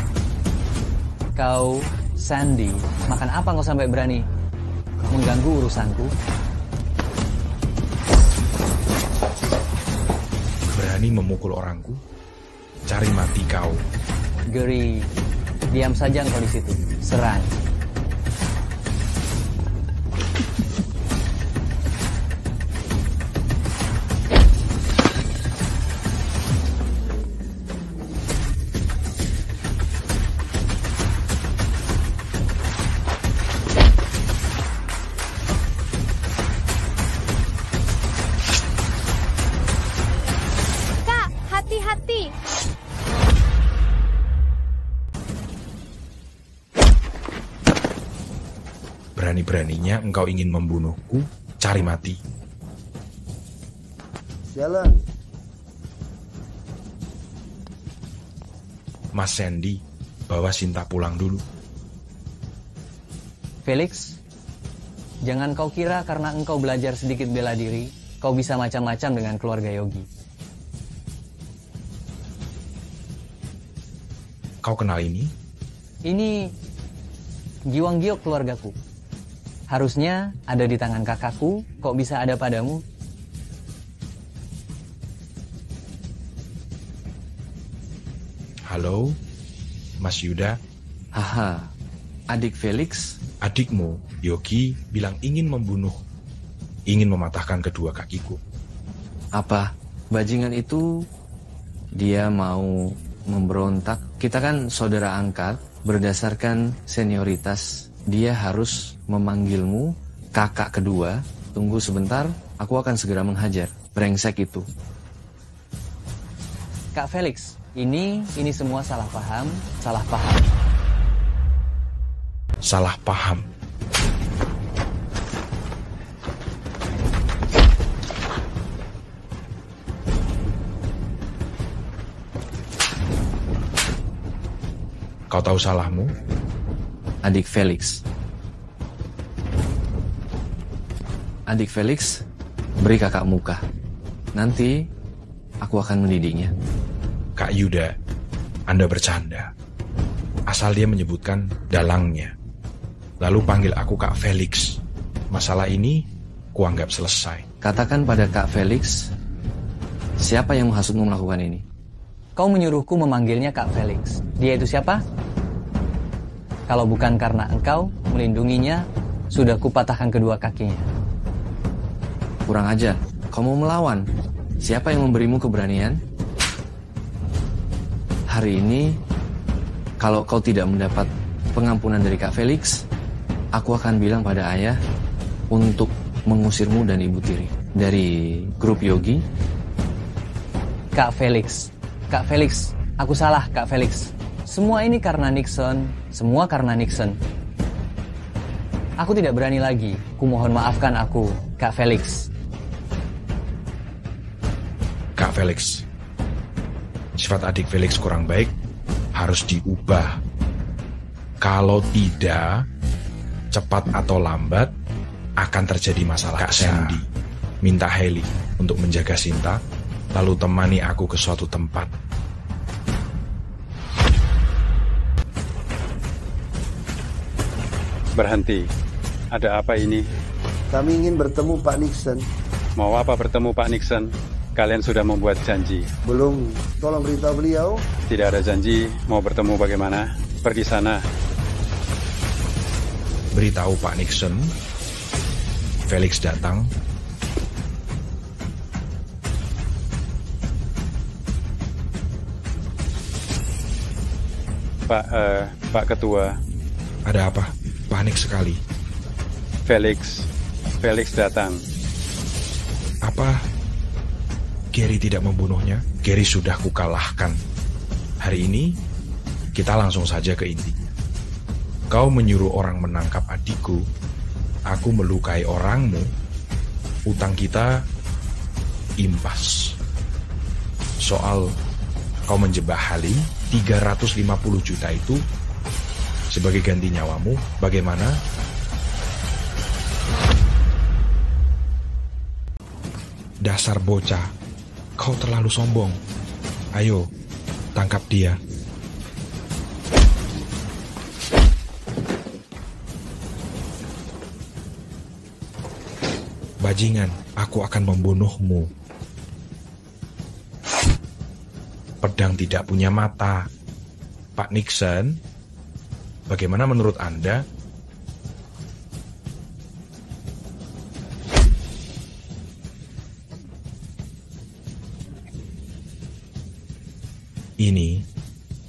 Kau... Sandy, makan apa kau sampai berani? mengganggu urusanku? Berani memukul orangku? Cari mati kau. Gary, diam saja engkau di situ. Serang. Berani-beraninya engkau ingin membunuhku, cari mati. Jalan. Mas Sandy, bawa Sinta pulang dulu. Felix, jangan kau kira karena engkau belajar sedikit bela diri, kau bisa macam-macam dengan keluarga Yogi. Kau kenal ini? Ini Giwang Giok keluargaku. Harusnya ada di tangan kakakku, kok bisa ada padamu? Halo, Mas Yuda. Haha, adik Felix. Adikmu, Yogi, bilang ingin membunuh, ingin mematahkan kedua kakiku. Apa? Bajingan itu, dia mau memberontak. Kita kan saudara angkat, berdasarkan senioritas. Dia harus memanggilmu kakak kedua. Tunggu sebentar, aku akan segera menghajar. Brengsek itu. Kak Felix, ini semua salah paham, salah paham. Salah paham. Kau tahu salahmu? Adik Felix. Adik Felix, beri kakak muka. Nanti aku akan mendidiknya. Kak Yuda, Anda bercanda. Asal dia menyebutkan dalangnya. Lalu panggil aku Kak Felix. Masalah ini kuanggap selesai. Katakan pada Kak Felix, siapa yang menghasutmu melakukan ini? Kau menyuruhku memanggilnya Kak Felix. Dia itu siapa? Kalau bukan karena engkau melindunginya, sudah kupatahkan kedua kakinya. Kurang ajar, kau mau melawan. Siapa yang memberimu keberanian? Hari ini, kalau kau tidak mendapat pengampunan dari Kak Felix, aku akan bilang pada ayah untuk mengusirmu dan Ibu Tiri dari grup Yogi. Kak Felix, aku salah Kak Felix. Semua ini karena Nixon, semua karena Nixon. Aku tidak berani lagi, ku mohon maafkan aku, Kak Felix. Kak Felix, sifat adik Felix kurang baik, harus diubah. Kalau tidak, cepat atau lambat, akan terjadi masalah. Kak Sandy, minta Heli untuk menjaga Sinta, lalu temani aku ke suatu tempat. Berhenti. Ada apa ini? Kami ingin bertemu Pak Nixon. Mau apa bertemu Pak Nixon? Kalian sudah membuat janji. Belum. Tolong beritahu beliau. Tidak ada janji. Mau bertemu bagaimana? Pergi sana. Beritahu Pak Nixon, Felix datang. Pak Ketua. Ada apa? Panik sekali. Felix datang. Apa? Gary tidak membunuhnya? Gary sudah kukalahkan. Hari ini, kita langsung saja ke inti. Kau menyuruh orang menangkap adikku. Aku melukai orangmu. Utang kita impas. Soal kau menjebak Halim, 350 juta itu sebagai ganti nyawamu, bagaimana? Dasar bocah, kau terlalu sombong. Ayo, tangkap dia. Bajingan, aku akan membunuhmu. Pedang tidak punya mata. Pak Nixon, bagaimana menurut Anda?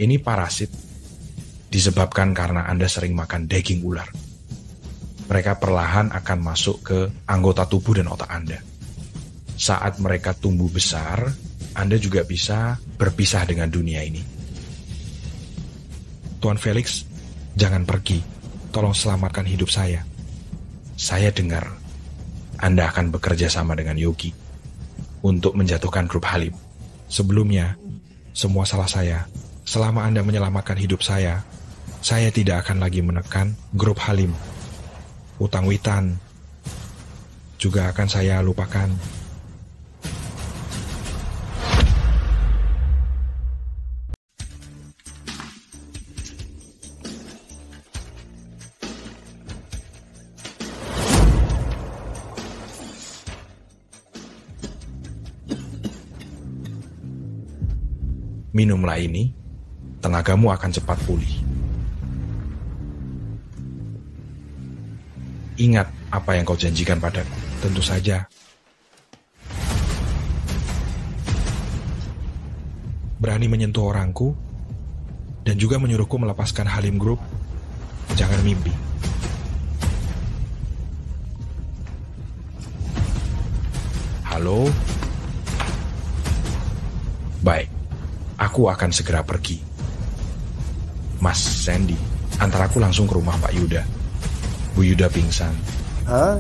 Ini parasit disebabkan karena Anda sering makan daging ular. Mereka perlahan akan masuk ke anggota tubuh dan otak Anda. Saat mereka tumbuh besar, Anda juga bisa berpisah dengan dunia ini. Tuan Felix, jangan pergi. Tolong selamatkan hidup saya. Saya dengar Anda akan bekerja sama dengan Yogi untuk menjatuhkan grup Halim. Sebelumnya, semua salah saya. Selama Anda menyelamatkan hidup saya tidak akan lagi menekan grup Halim. Utang Witan juga akan saya lupakan. Minumlah ini, tenagamu akan cepat pulih. Ingat apa yang kau janjikan padaku, tentu saja. Berani menyentuh orangku, dan juga menyuruhku melepaskan Halim Group, jangan mimpi. Halo? Baik, aku akan segera pergi. Mas Sandy, antar aku langsung ke rumah Pak Yuda. Bu Yuda pingsan. Hah?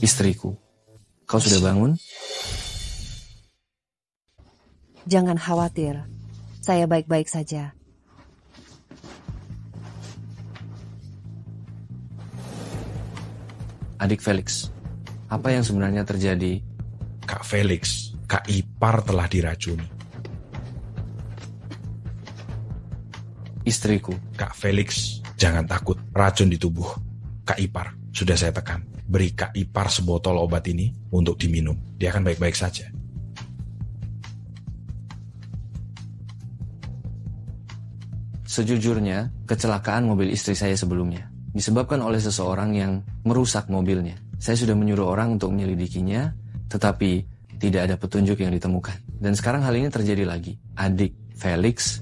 Istriku, kau sudah bangun? Jangan khawatir, saya baik-baik saja. Adik Felix, apa yang sebenarnya terjadi? Kak Felix, Kak Ipar telah diracuni. Istriku. Kak Felix, jangan takut, racun di tubuh Kak Ipar sudah saya tekan. Beri Kak Ipar sebotol obat ini untuk diminum. Dia akan baik-baik saja. Sejujurnya, kecelakaan mobil istri saya sebelumnya disebabkan oleh seseorang yang merusak mobilnya. Saya sudah menyuruh orang untuk menyelidikinya, tetapi tidak ada petunjuk yang ditemukan. Dan sekarang hal ini terjadi lagi. Adik Felix,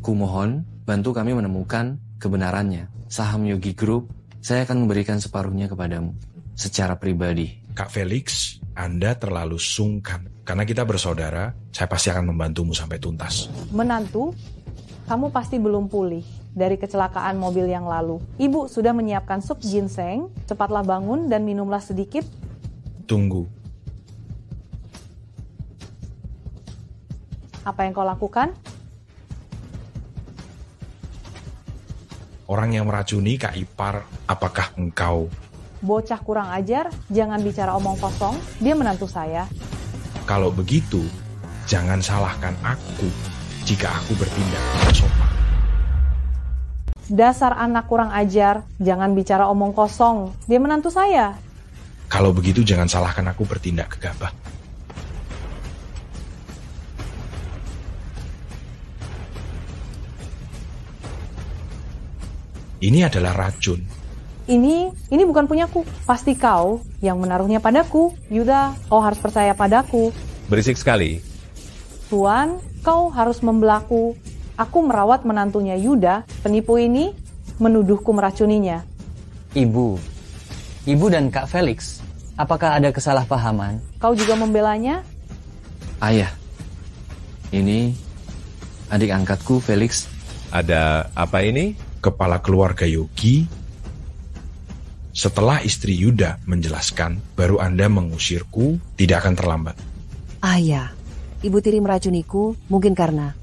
kumohon bantu kami menemukan kebenarannya. Saham Yogi Group, saya akan memberikan separuhnya kepadamu secara pribadi. Kak Felix, Anda terlalu sungkan. Karena kita bersaudara, saya pasti akan membantumu sampai tuntas. Menantu, kamu pasti belum pulih dari kecelakaan mobil yang lalu. Ibu sudah menyiapkan sup ginseng, cepatlah bangun dan minumlah sedikit. Tunggu. Apa yang kau lakukan? Orang yang meracuni Kak Ipar, apakah engkau? Bocah kurang ajar, jangan bicara omong kosong, dia menantu saya. Kalau begitu, jangan salahkan aku jika aku bertindak tidak sopan. Dasar anak kurang ajar, jangan bicara omong kosong, dia menantu saya. Kalau begitu jangan salahkan aku bertindak gegabah. Ini adalah racun. Ini bukan punyaku. Pasti kau yang menaruhnya padaku. Yuda, kau harus percaya padaku. Berisik sekali. Tuan, kau harus membelaku. Aku merawat menantunya Yuda. Penipu ini menuduhku meracuninya. Ibu dan Kak Felix, apakah ada kesalahpahaman? Kau juga membelanya? Ayah, ini adik angkatku Felix. Ada apa ini? Kepala keluarga Yogi. Setelah istri Yuda menjelaskan, baru Anda mengusirku, tidak akan terlambat. Ayah, Ibu Tiri meracuniku, mungkin karena...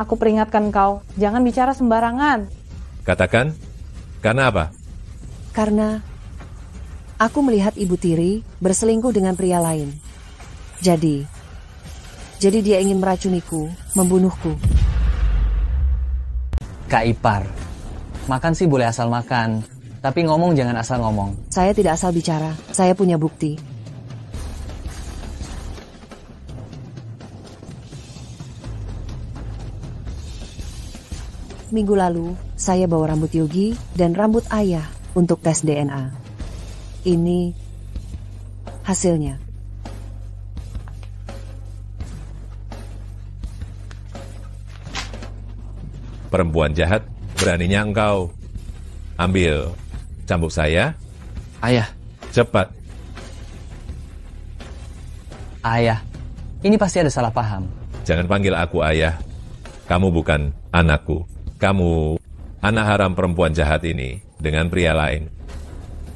Aku peringatkan kau, jangan bicara sembarangan. Katakan, karena apa? Karena Aku melihat Ibu Tiri berselingkuh dengan pria lain. Jadi dia ingin meracuniku, membunuhku. Kak Ipar, makan sih boleh asal makan, tapi ngomong jangan asal ngomong. Saya tidak asal bicara, saya punya bukti. Minggu lalu, saya bawa rambut Yogi dan rambut ayah untuk tes DNA. Ini hasilnya. Perempuan jahat, beraninya engkau ambil cambuk saya? Ayah. Cepat. Ayah, ini pasti ada salah paham. Jangan panggil aku ayah. Kamu bukan anakku. Kamu anak haram perempuan jahat ini dengan pria lain.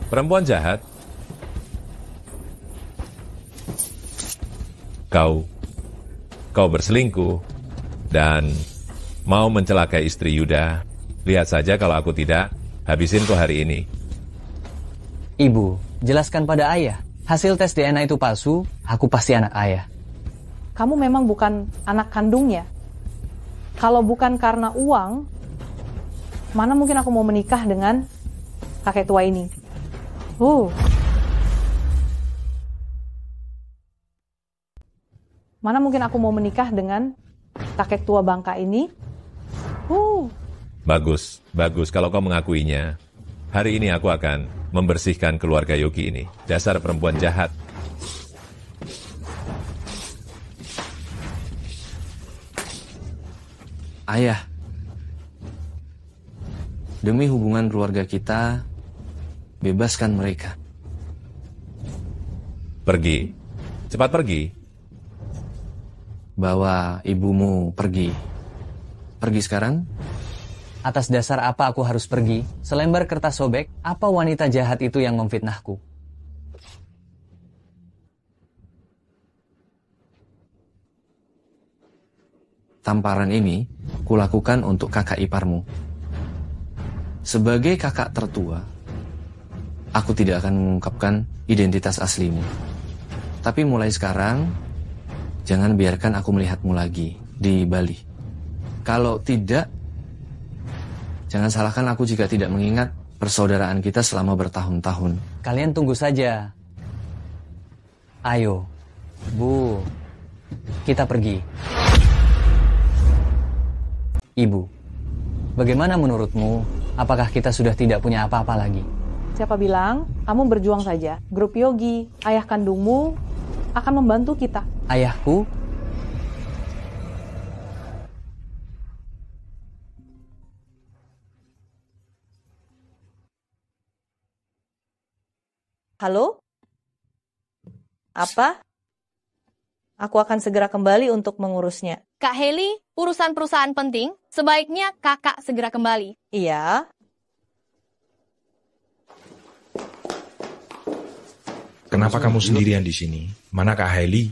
Perempuan jahat. Kau berselingkuh dan mau mencelakai istri Yuda. Lihat saja kalau aku tidak, habisin kau hari ini. Ibu, jelaskan pada ayah. Hasil tes DNA itu palsu, aku pasti anak ayah. Kamu memang bukan anak kandungnya. Kalau bukan karena uang, mana mungkin aku mau menikah dengan kakek tua ini? Mana mungkin aku mau menikah dengan kakek tua bangka ini? Bagus kalau kau mengakuinya. Hari ini aku akan membersihkan keluarga Yogi ini. Dasar perempuan jahat. Ayah, demi hubungan keluarga kita, bebaskan mereka. Pergi. Cepat pergi. Bawa ibumu pergi. Pergi sekarang? Atas dasar apa aku harus pergi? Selembar kertas sobek, apa wanita jahat itu yang memfitnahku? Tamparan ini kulakukan untuk kakak iparmu. Sebagai kakak tertua, aku tidak akan mengungkapkan identitas aslimu. Tapi mulai sekarang, jangan biarkan aku melihatmu lagi di Bali. Kalau tidak, jangan salahkan aku jika tidak mengingat persaudaraan kita selama bertahun-tahun. Kalian tunggu saja. Ayo, Bu, kita pergi. Ibu, bagaimana menurutmu? Apakah kita sudah tidak punya apa-apa lagi? Siapa bilang? Kamu berjuang saja. Grup Yogi, ayah kandungmu, akan membantu kita. Ayahku? Halo? Apa? Aku akan segera kembali untuk mengurusnya. Kak Heli, urusan perusahaan penting, sebaiknya kakak segera kembali. Iya. Kenapa kamu sendirian di sini? Mana Kak Heli?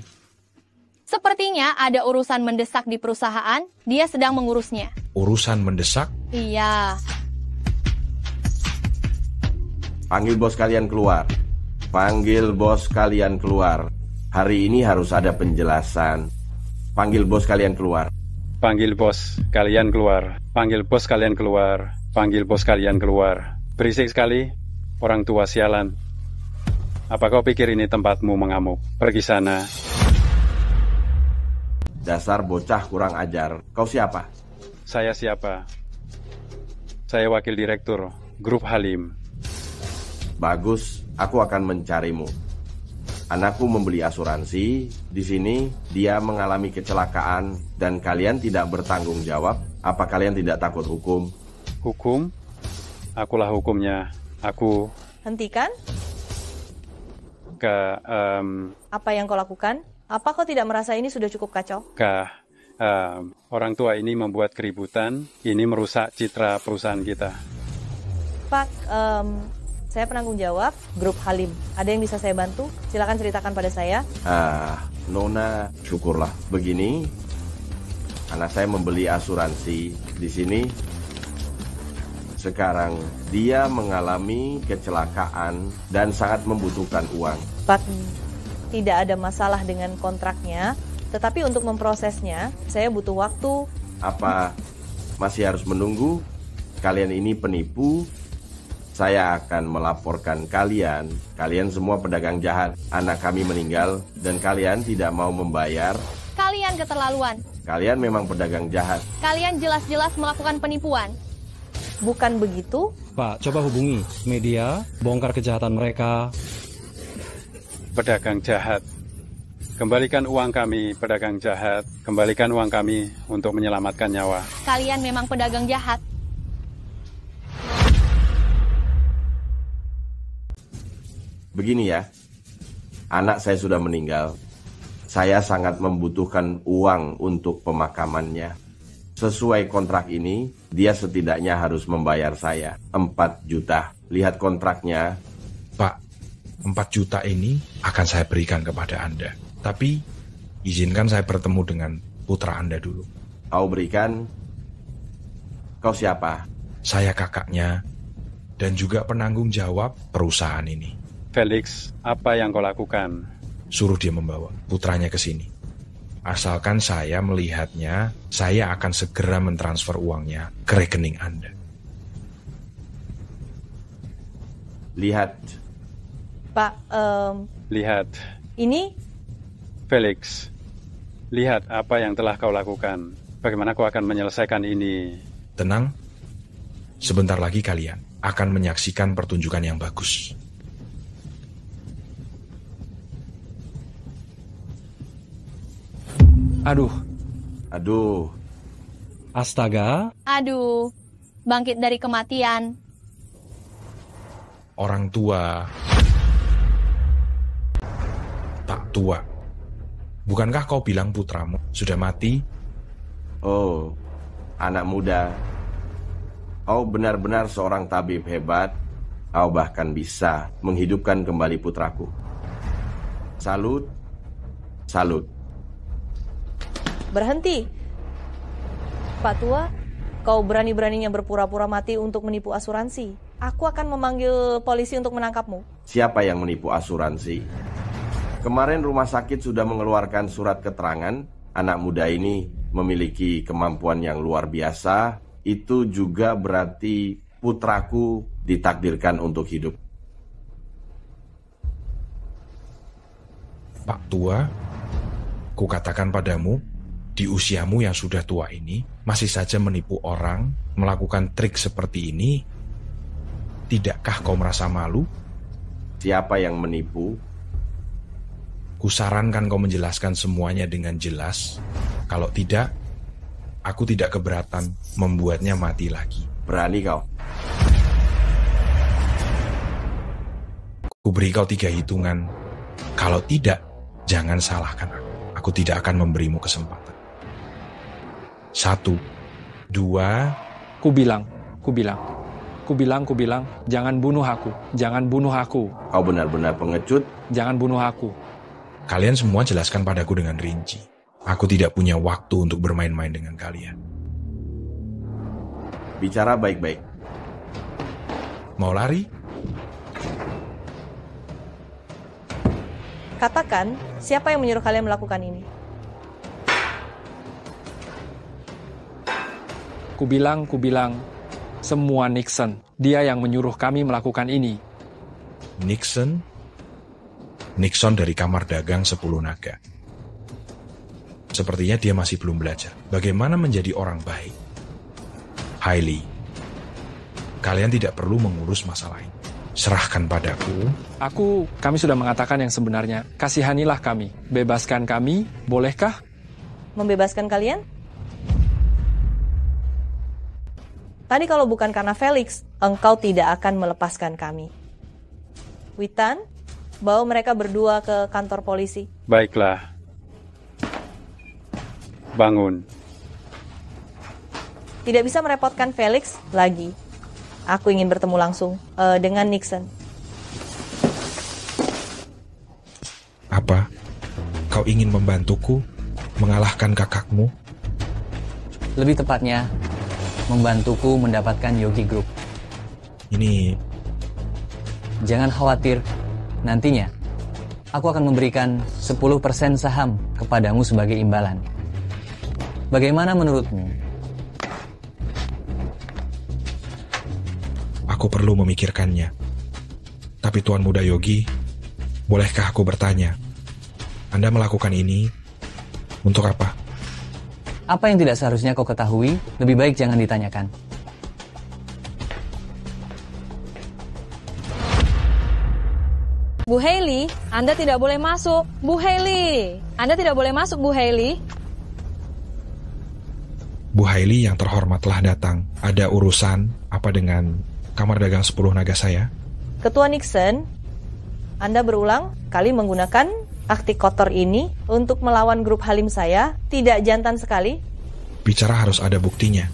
Sepertinya ada urusan mendesak di perusahaan, dia sedang mengurusnya. Urusan mendesak? Iya. Panggil bos kalian keluar. Panggil bos kalian keluar. Hari ini harus ada penjelasan. Panggil bos kalian keluar. Panggil bos kalian keluar. Panggil bos kalian keluar. Panggil bos kalian keluar. Berisik sekali, orang tua sialan. Apa kau pikir ini tempatmu mengamuk? Pergi sana. Dasar bocah kurang ajar. Kau siapa? Saya siapa? Saya wakil direktur Grup Halim. Bagus, aku akan mencarimu. Anakku membeli asuransi, di sini dia mengalami kecelakaan dan kalian tidak bertanggung jawab. Apa kalian tidak takut hukum? Hukum? Akulah hukumnya. Aku... Hentikan. Apa yang kau lakukan? Apa kau tidak merasa ini sudah cukup kacau? Orang tua ini membuat keributan. Ini merusak citra perusahaan kita. Pak, saya penanggung jawab Grup Halim. Ada yang bisa saya bantu? Silakan ceritakan pada saya. Nona, syukurlah. Begini, anak saya membeli asuransi di sini. Sekarang dia mengalami kecelakaan dan sangat membutuhkan uang. Pak, tidak ada masalah dengan kontraknya, tetapi untuk memprosesnya, saya butuh waktu. Apa masih harus menunggu? Kalian ini penipu. Saya akan melaporkan kalian. Kalian semua pedagang jahat. Anak kami meninggal dan kalian tidak mau membayar. Kalian keterlaluan. Kalian memang pedagang jahat. Kalian jelas-jelas melakukan penipuan. Bukan begitu? Pak, coba hubungi media, bongkar kejahatan mereka. Pedagang jahat. Kembalikan uang kami, pedagang jahat. Kembalikan uang kami untuk menyelamatkan nyawa. Kalian memang pedagang jahat. Begini ya, anak saya sudah meninggal. Saya sangat membutuhkan uang untuk pemakamannya. Sesuai kontrak ini, dia setidaknya harus membayar saya 4 juta. Lihat kontraknya. Pak, 4 juta ini akan saya berikan kepada Anda. Tapi, izinkan saya bertemu dengan putra Anda dulu. Kau berikan? Kau siapa? Saya kakaknya, dan juga penanggung jawab perusahaan ini. Felix, apa yang kau lakukan? Suruh dia membawa putranya ke sini. Asalkan saya melihatnya, saya akan segera mentransfer uangnya ke rekening Anda. Lihat. Pak, Lihat. Ini? Felix, lihat apa yang telah kau lakukan. Bagaimana kau akan menyelesaikan ini? Tenang, sebentar lagi kalian akan menyaksikan pertunjukan yang bagus. Aduh. Aduh. Astaga. Aduh, bangkit dari kematian. Orang tua. Tak tua. Bukankah kau bilang putramu sudah mati? Oh, anak muda. Kau benar-benar seorang tabib hebat. Kau bahkan bisa menghidupkan kembali putraku. Salut. Salut. Berhenti. Pak Tua, kau berani-beraninya berpura-pura mati untuk menipu asuransi. Aku akan memanggil polisi untuk menangkapmu. Siapa yang menipu asuransi? Kemarin rumah sakit sudah mengeluarkan surat keterangan. Anak muda ini memiliki kemampuan yang luar biasa. Itu juga berarti putraku ditakdirkan untuk hidup. Pak Tua, kukatakan padamu, di usiamu yang sudah tua ini, masih saja menipu orang, melakukan trik seperti ini. Tidakkah kau merasa malu? Siapa yang menipu? Kusarankan kau menjelaskan semuanya dengan jelas. Kalau tidak, aku tidak keberatan membuatnya mati lagi. Berani kau? Kuberi kau 3 hitungan. Kalau tidak, jangan salahkan aku. Aku tidak akan memberimu kesempatan. 1, 2. Kubilang, jangan bunuh aku, jangan bunuh aku. Kau benar-benar pengecut. Jangan bunuh aku. Kalian semua jelaskan padaku dengan rinci. Aku tidak punya waktu untuk bermain-main dengan kalian. Bicara baik-baik. Mau lari? Katakan, siapa yang menyuruh kalian melakukan ini? Kubilang, semua Nixon. Dia yang menyuruh kami melakukan ini. Nixon? Nixon dari kamar dagang 10 naga. Sepertinya dia masih belum belajar bagaimana menjadi orang baik. Hailey, kalian tidak perlu mengurus masalah ini. Serahkan padaku. Kami sudah mengatakan yang sebenarnya. Kasihanilah kami, bebaskan kami, bolehkah? Membebaskan kalian? Tadi kalau bukan karena Felix, engkau tidak akan melepaskan kami. Witan, bawa mereka berdua ke kantor polisi. Baiklah. Bangun. Tidak bisa merepotkan Felix lagi. Aku ingin bertemu langsung dengan Nixon. Apa? Kau ingin membantuku mengalahkan kakakmu? Lebih tepatnya, membantuku mendapatkan Yogi Group. Ini... Jangan khawatir, nantinya aku akan memberikan 10% saham kepadamu sebagai imbalan. Bagaimana menurutmu? Aku perlu memikirkannya. Tapi Tuan Muda Yogi, bolehkah aku bertanya? Anda melakukan ini untuk apa? Apa yang tidak seharusnya kau ketahui, lebih baik jangan ditanyakan. Bu Hailey, Anda tidak boleh masuk. Bu Hailey, Anda tidak boleh masuk, Bu Hailey. Bu Hailey yang terhormat telah datang. Ada urusan apa dengan kamar dagang 10 naga saya? Ketua Nixon, Anda berulang kali menggunakan akti kotor ini untuk melawan grup Halim saya. Tidak jantan sekali. Bicara harus ada buktinya.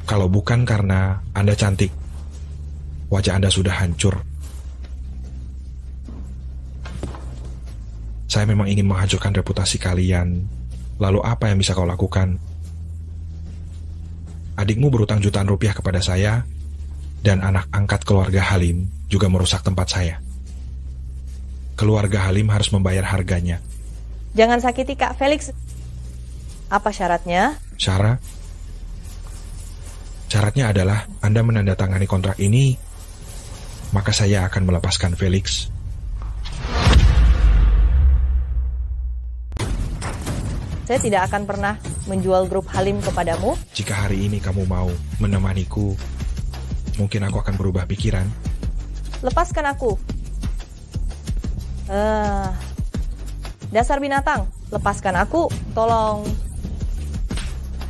Kalau bukan karena Anda cantik, wajah Anda sudah hancur. Saya memang ingin menghancurkan reputasi kalian. Lalu apa yang bisa kau lakukan? Adikmu berutang jutaan rupiah kepada saya, dan anak angkat keluarga Halim juga merusak tempat saya. Keluarga Halim harus membayar harganya. Jangan sakiti Kak Felix. Apa syaratnya? Syaratnya adalah Anda menandatangani kontrak ini, maka saya akan melepaskan Felix. Saya tidak akan pernah menjual grup Halim kepadamu. Jika hari ini kamu mau menemaniku, mungkin aku akan berubah pikiran. Lepaskan aku. Dasar binatang, lepaskan aku, tolong.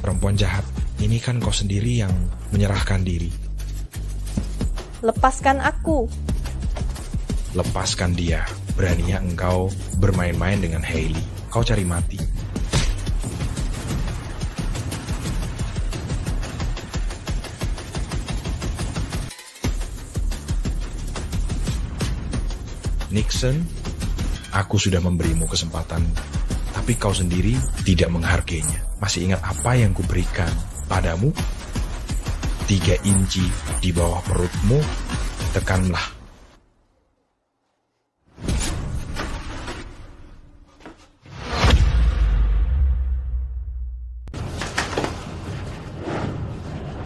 Perempuan jahat, ini kan kau sendiri yang menyerahkan diri. Lepaskan aku. Lepaskan dia. Beraninya engkau bermain-main dengan Hailey. Kau cari mati. Nixon, aku sudah memberimu kesempatan, tapi kau sendiri tidak menghargainya. Masih ingat apa yang kuberikan padamu? 3 inci di bawah perutmu, tekanlah.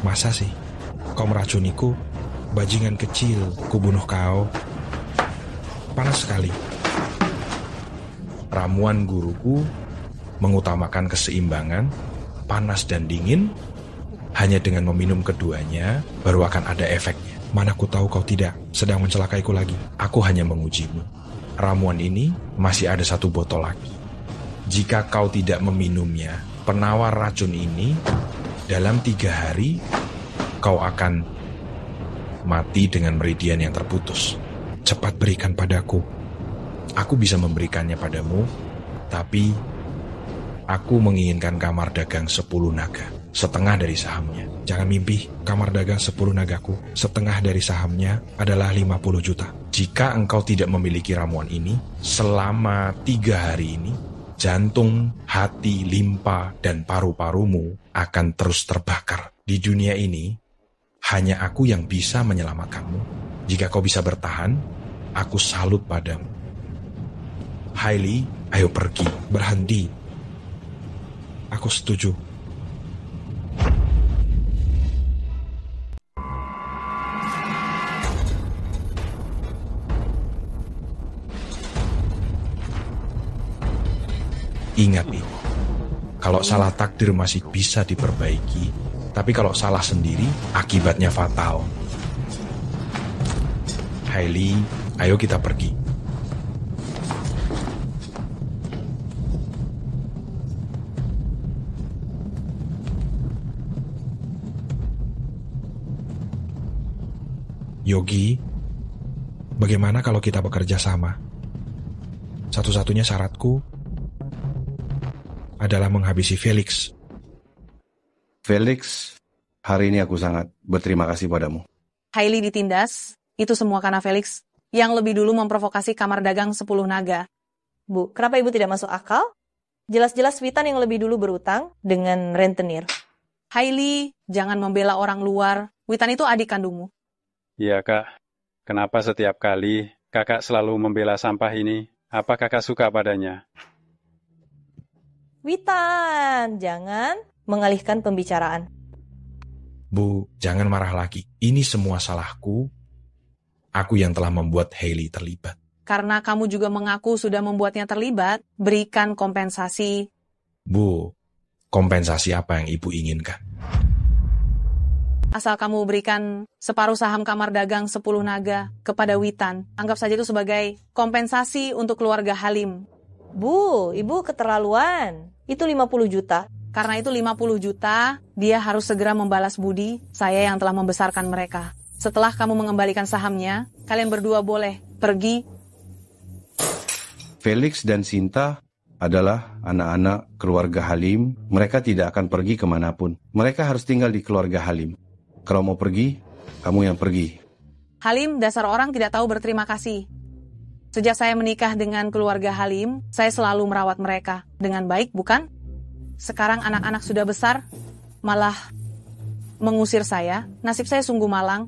Masa sih, kau meracuniku? Bajingan kecil, kubunuh kau. Panas sekali. Ramuan guruku mengutamakan keseimbangan, panas dan dingin. Hanya dengan meminum keduanya, baru akan ada efeknya. Mana ku tahu kau tidak sedang mencelakaiku lagi. Aku hanya mengujimu. Ramuan ini masih ada 1 botol lagi. Jika kau tidak meminumnya, penawar racun ini, dalam 3 hari, kau akan mati dengan meridian yang terputus. Cepat berikan padaku. Aku bisa memberikannya padamu, tapi aku menginginkan kamar dagang 10 naga, setengah dari sahamnya. Jangan mimpi, kamar dagang 10 nagaku, setengah dari sahamnya adalah 50 juta. Jika engkau tidak memiliki ramuan ini, selama 3 hari ini, jantung, hati, limpa, dan paru-parumu akan terus terbakar. Di dunia ini, hanya aku yang bisa menyelamatkanmu. Jika kau bisa bertahan, aku salut padamu. Hailey, ayo pergi, berhenti. Aku setuju. Ingat nih, kalau salah takdir masih bisa diperbaiki, tapi kalau salah sendiri, akibatnya fatal. Hailey, ayo kita pergi. Yogi, bagaimana kalau kita bekerja sama? Satu-satunya syaratku adalah menghabisi Felix. Felix, hari ini aku sangat berterima kasih padamu. Hailey ditindas. Itu semua karena Felix yang lebih dulu memprovokasi kamar dagang 10 naga. Bu, kenapa ibu tidak masuk akal? Jelas-jelas Witan yang lebih dulu berutang dengan rentenir. Hailey, jangan membela orang luar. Witan itu adik kandungmu. Iya, Kak. Kenapa setiap kali Kakak selalu membela sampah ini? Apa Kakak suka padanya? Witan, jangan mengalihkan pembicaraan. Bu, jangan marah lagi. Ini semua salahku. Aku yang telah membuat Hailey terlibat. Karena kamu juga mengaku sudah membuatnya terlibat, berikan kompensasi. Bu, kompensasi apa yang Ibu inginkan? Asal kamu berikan separuh saham kamar dagang 10 naga kepada Witan. Anggap saja itu sebagai kompensasi untuk keluarga Halim. Bu, Ibu keterlaluan. Itu 50 juta. Karena itu 50 juta, dia harus segera membalas budi saya yang telah membesarkan mereka. Setelah kamu mengembalikan sahamnya, kalian berdua boleh pergi. Felix dan Sinta adalah anak-anak keluarga Halim. Mereka tidak akan pergi kemanapun. Mereka harus tinggal di keluarga Halim. Kalau mau pergi, kamu yang pergi. Halim, dasar orang tidak tahu berterima kasih. Sejak saya menikah dengan keluarga Halim, saya selalu merawat mereka dengan baik, bukan? Sekarang anak-anak sudah besar, malah mengusir saya. Nasib saya sungguh malang.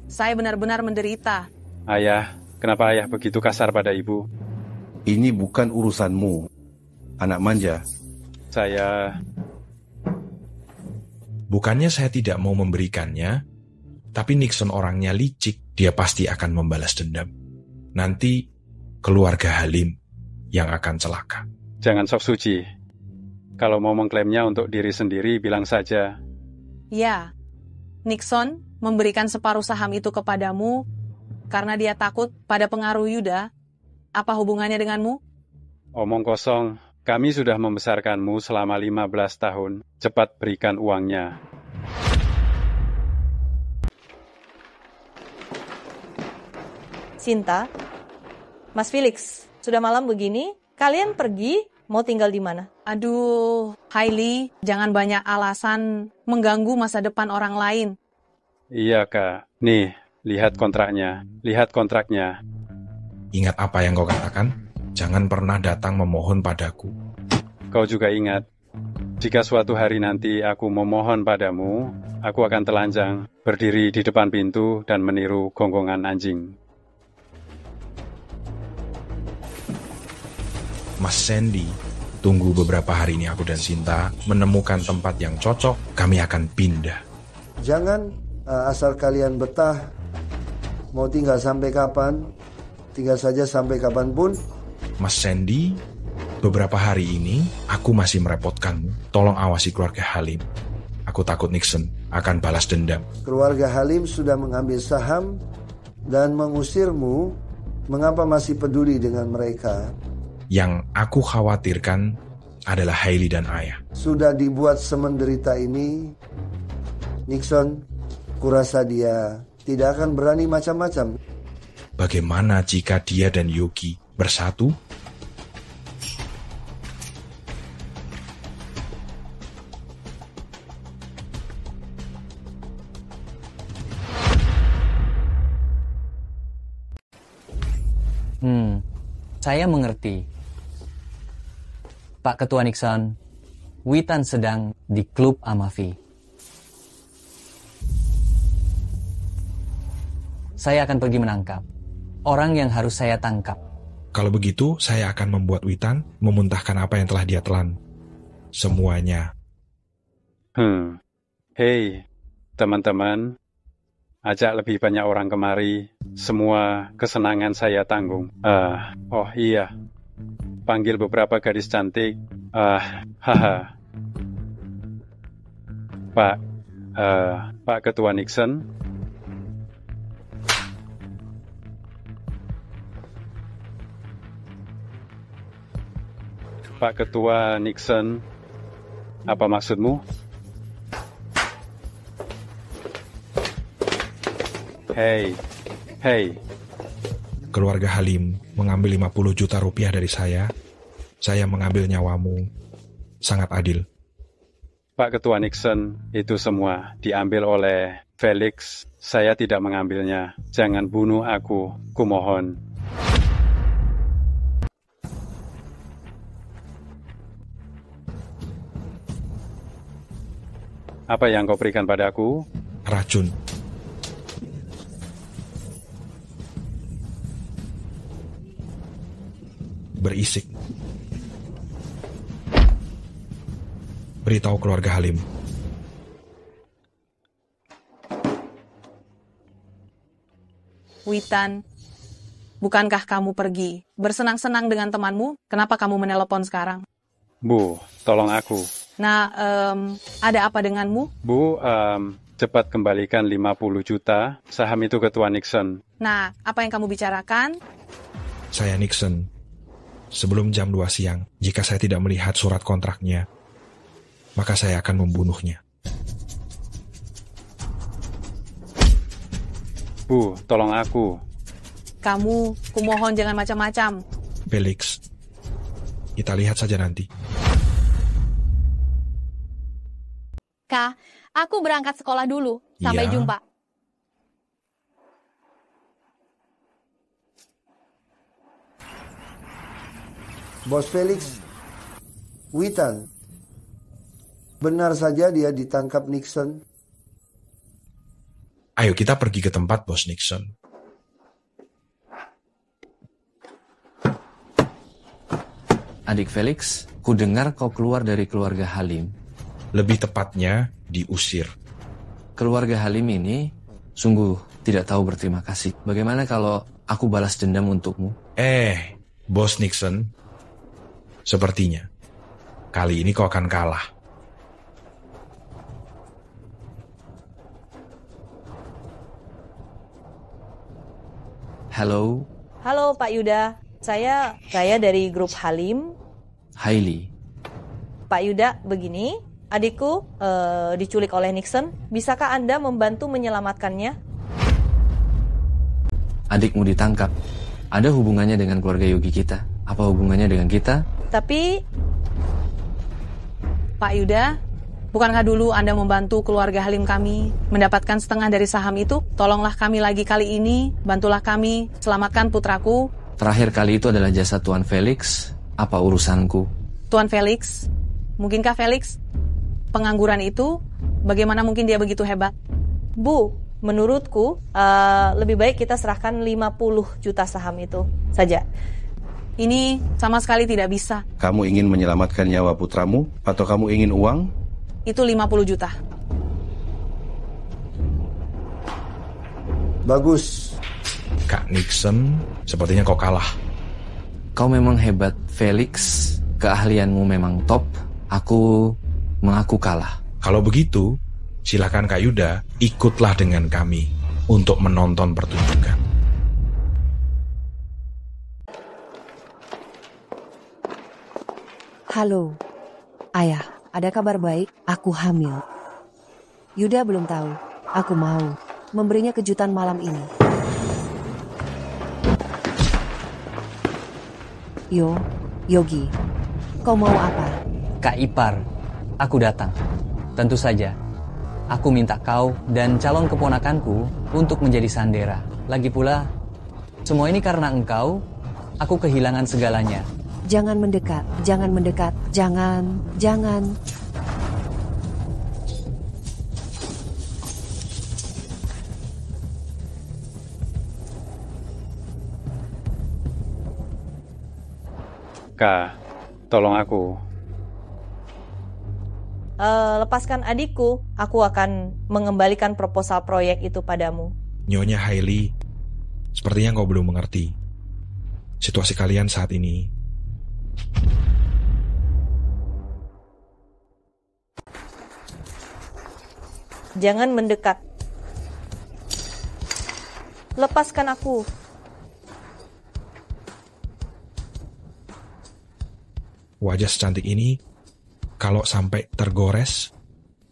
Saya benar-benar menderita. Ayah, kenapa ayah begitu kasar pada ibu? Ini bukan urusanmu, anak manja. Bukannya saya tidak mau memberikannya, tapi Nixon orangnya licik. Dia pasti akan membalas dendam. Nanti keluarga Halim yang akan celaka. Jangan sok suci. Kalau mau mengklaimnya untuk diri sendiri, bilang saja. Ya, Nixon memberikan separuh saham itu kepadamu karena dia takut pada pengaruh Yuda. Apa hubungannya denganmu? Omong kosong. Kami sudah membesarkanmu selama 15 tahun. Cepat berikan uangnya. Sinta, Mas Felix, sudah malam begini, kalian pergi, mau tinggal di mana? Aduh, Hailey, jangan banyak alasan mengganggu masa depan orang lain. Iya, Kak. Nih, lihat kontraknya. Lihat kontraknya. Ingat apa yang kau katakan? Jangan pernah datang memohon padaku. Kau juga ingat, jika suatu hari nanti aku memohon padamu, aku akan telanjang, berdiri di depan pintu dan meniru gonggongan anjing. Mas Sandy, tunggu beberapa hari ini aku dan Sinta menemukan tempat yang cocok, kami akan pindah. Jangan asal kalian betah, mau tinggal sampai kapan, tinggal saja sampai kapanpun. Mas Sandy, beberapa hari ini aku masih merepotkanmu. Tolong awasi keluarga Halim. Aku takut Nixon akan balas dendam. Keluarga Halim sudah mengambil saham dan mengusirmu. Mengapa masih peduli dengan mereka? Yang aku khawatirkan adalah Hailey dan ayah. Sudah dibuat semenderita ini, Nixon, kurasa dia tidak akan berani macam-macam. Bagaimana jika dia dan Yogi bersatu? Saya mengerti. Pak Ketua Nixon, Witan sedang di klub Amafi. Saya akan pergi menangkap orang yang harus saya tangkap. Kalau begitu, saya akan membuat Witan memuntahkan apa yang telah dia telan. Semuanya. Hei, teman-teman. Ajak lebih banyak orang kemari. Semua kesenangan saya tanggung. Oh iya. Panggil beberapa gadis cantik. Pak Ketua Nixon. Pak Ketua Nixon, apa maksudmu? Hei. Keluarga Halim mengambil 50 juta rupiah dari saya mengambil nyawamu. Sangat adil. Pak Ketua Nixon, itu semua diambil oleh Felix. Saya tidak mengambilnya. Jangan bunuh aku, kumohon. Apa yang kau berikan padaku? Racun. berisik. Beritahu keluarga Halim. Witan, bukankah kamu pergi bersenang-senang dengan temanmu? Kenapa kamu menelepon sekarang? Bu, tolong aku. Nah, ada apa denganmu? Bu, cepat kembalikan 50 juta saham itu ke Tuan Nixon. Nah, apa yang kamu bicarakan? Saya Nixon. Sebelum jam 2 siang, jika saya tidak melihat surat kontraknya, maka saya akan membunuhnya. Bu, tolong aku. Kamu, kumohon jangan macam-macam. Felix, kita lihat saja nanti. Kak, aku berangkat sekolah dulu. Sampai Ya. jumpa. Bos Felix, Witan, benar saja dia ditangkap Nixon. Ayo kita pergi ke tempat Bos Nixon. Adik Felix, ku dengar kau keluar dari keluarga Halim. Lebih tepatnya, diusir. Keluarga Halim ini sungguh tidak tahu berterima kasih. Bagaimana kalau aku balas dendam untukmu? Bos Nixon, sepertinya kali ini kau akan kalah. Halo, Halo Pak Yuda, saya dari grup Halim. Hailey. Pak Yuda, begini, adikku diculik oleh Nixon. Bisakah Anda membantu menyelamatkannya? Adikmu ditangkap. Ada hubungannya dengan keluarga Yogi kita? Apa hubungannya dengan kita? Tapi, Pak Yuda, bukankah dulu Anda membantu keluarga Halim kami mendapatkan setengah dari saham itu? Tolonglah kami lagi kali ini, bantulah kami, selamatkan putraku. Terakhir kali itu adalah jasa Tuan Felix. Apa urusanku? Tuan Felix, mungkinkah Felix pengangguran itu, bagaimana mungkin dia begitu hebat? Bu, menurutku lebih baik kita serahkan 50 juta saham itu saja. Ini sama sekali tidak bisa. Kamu ingin menyelamatkan nyawa putramu atau kamu ingin uang? Itu 50 juta. Bagus. Kak Nixon, sepertinya kau kalah. Kau memang hebat, Felix. Keahlianmu memang top. Aku mengaku kalah. Kalau begitu, silakan Kak Yuda, ikutlah dengan kami untuk menonton pertunjukan. Halo, Ayah, ada kabar baik, aku hamil. Yuda belum tahu, aku mau memberinya kejutan malam ini. Yogi, kau mau apa? Kak Ipar, aku datang. Tentu saja, aku minta kau dan calon keponakanku untuk menjadi sandera. Lagi pula, semua ini karena engkau, aku kehilangan segalanya. Jangan mendekat, jangan. Kak, tolong aku. Lepaskan adikku, aku akan mengembalikan proposal proyek itu padamu. Nyonya Hailey, sepertinya kau belum mengerti situasi kalian saat ini. Jangan mendekat. Lepaskan aku. Wajah secantik ini, kalau sampai tergores,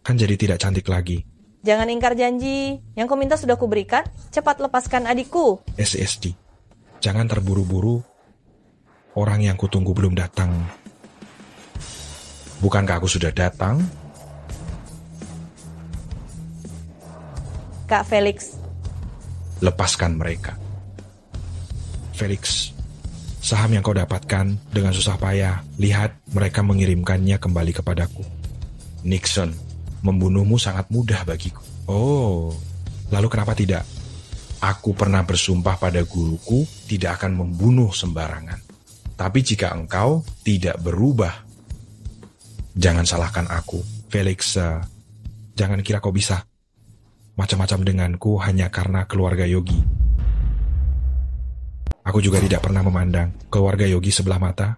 kan jadi tidak cantik lagi. Jangan ingkar janji. Yang kau minta sudah kuberikan. Cepat lepaskan adikku. SSD, jangan terburu-buru. Orang yang kutunggu belum datang. Bukankah aku sudah datang? Kak Felix. Lepaskan mereka. Felix, saham yang kau dapatkan dengan susah payah, lihat mereka mengirimkannya kembali kepadaku. Nixon, membunuhmu sangat mudah bagiku. Oh, lalu kenapa tidak? Aku pernah bersumpah pada guruku tidak akan membunuh sembarangan. Tapi jika engkau tidak berubah, jangan salahkan aku. Felix, jangan kira kau bisa macam-macam denganku hanya karena keluarga Yogi. Aku juga tidak pernah memandang keluarga Yogi sebelah mata.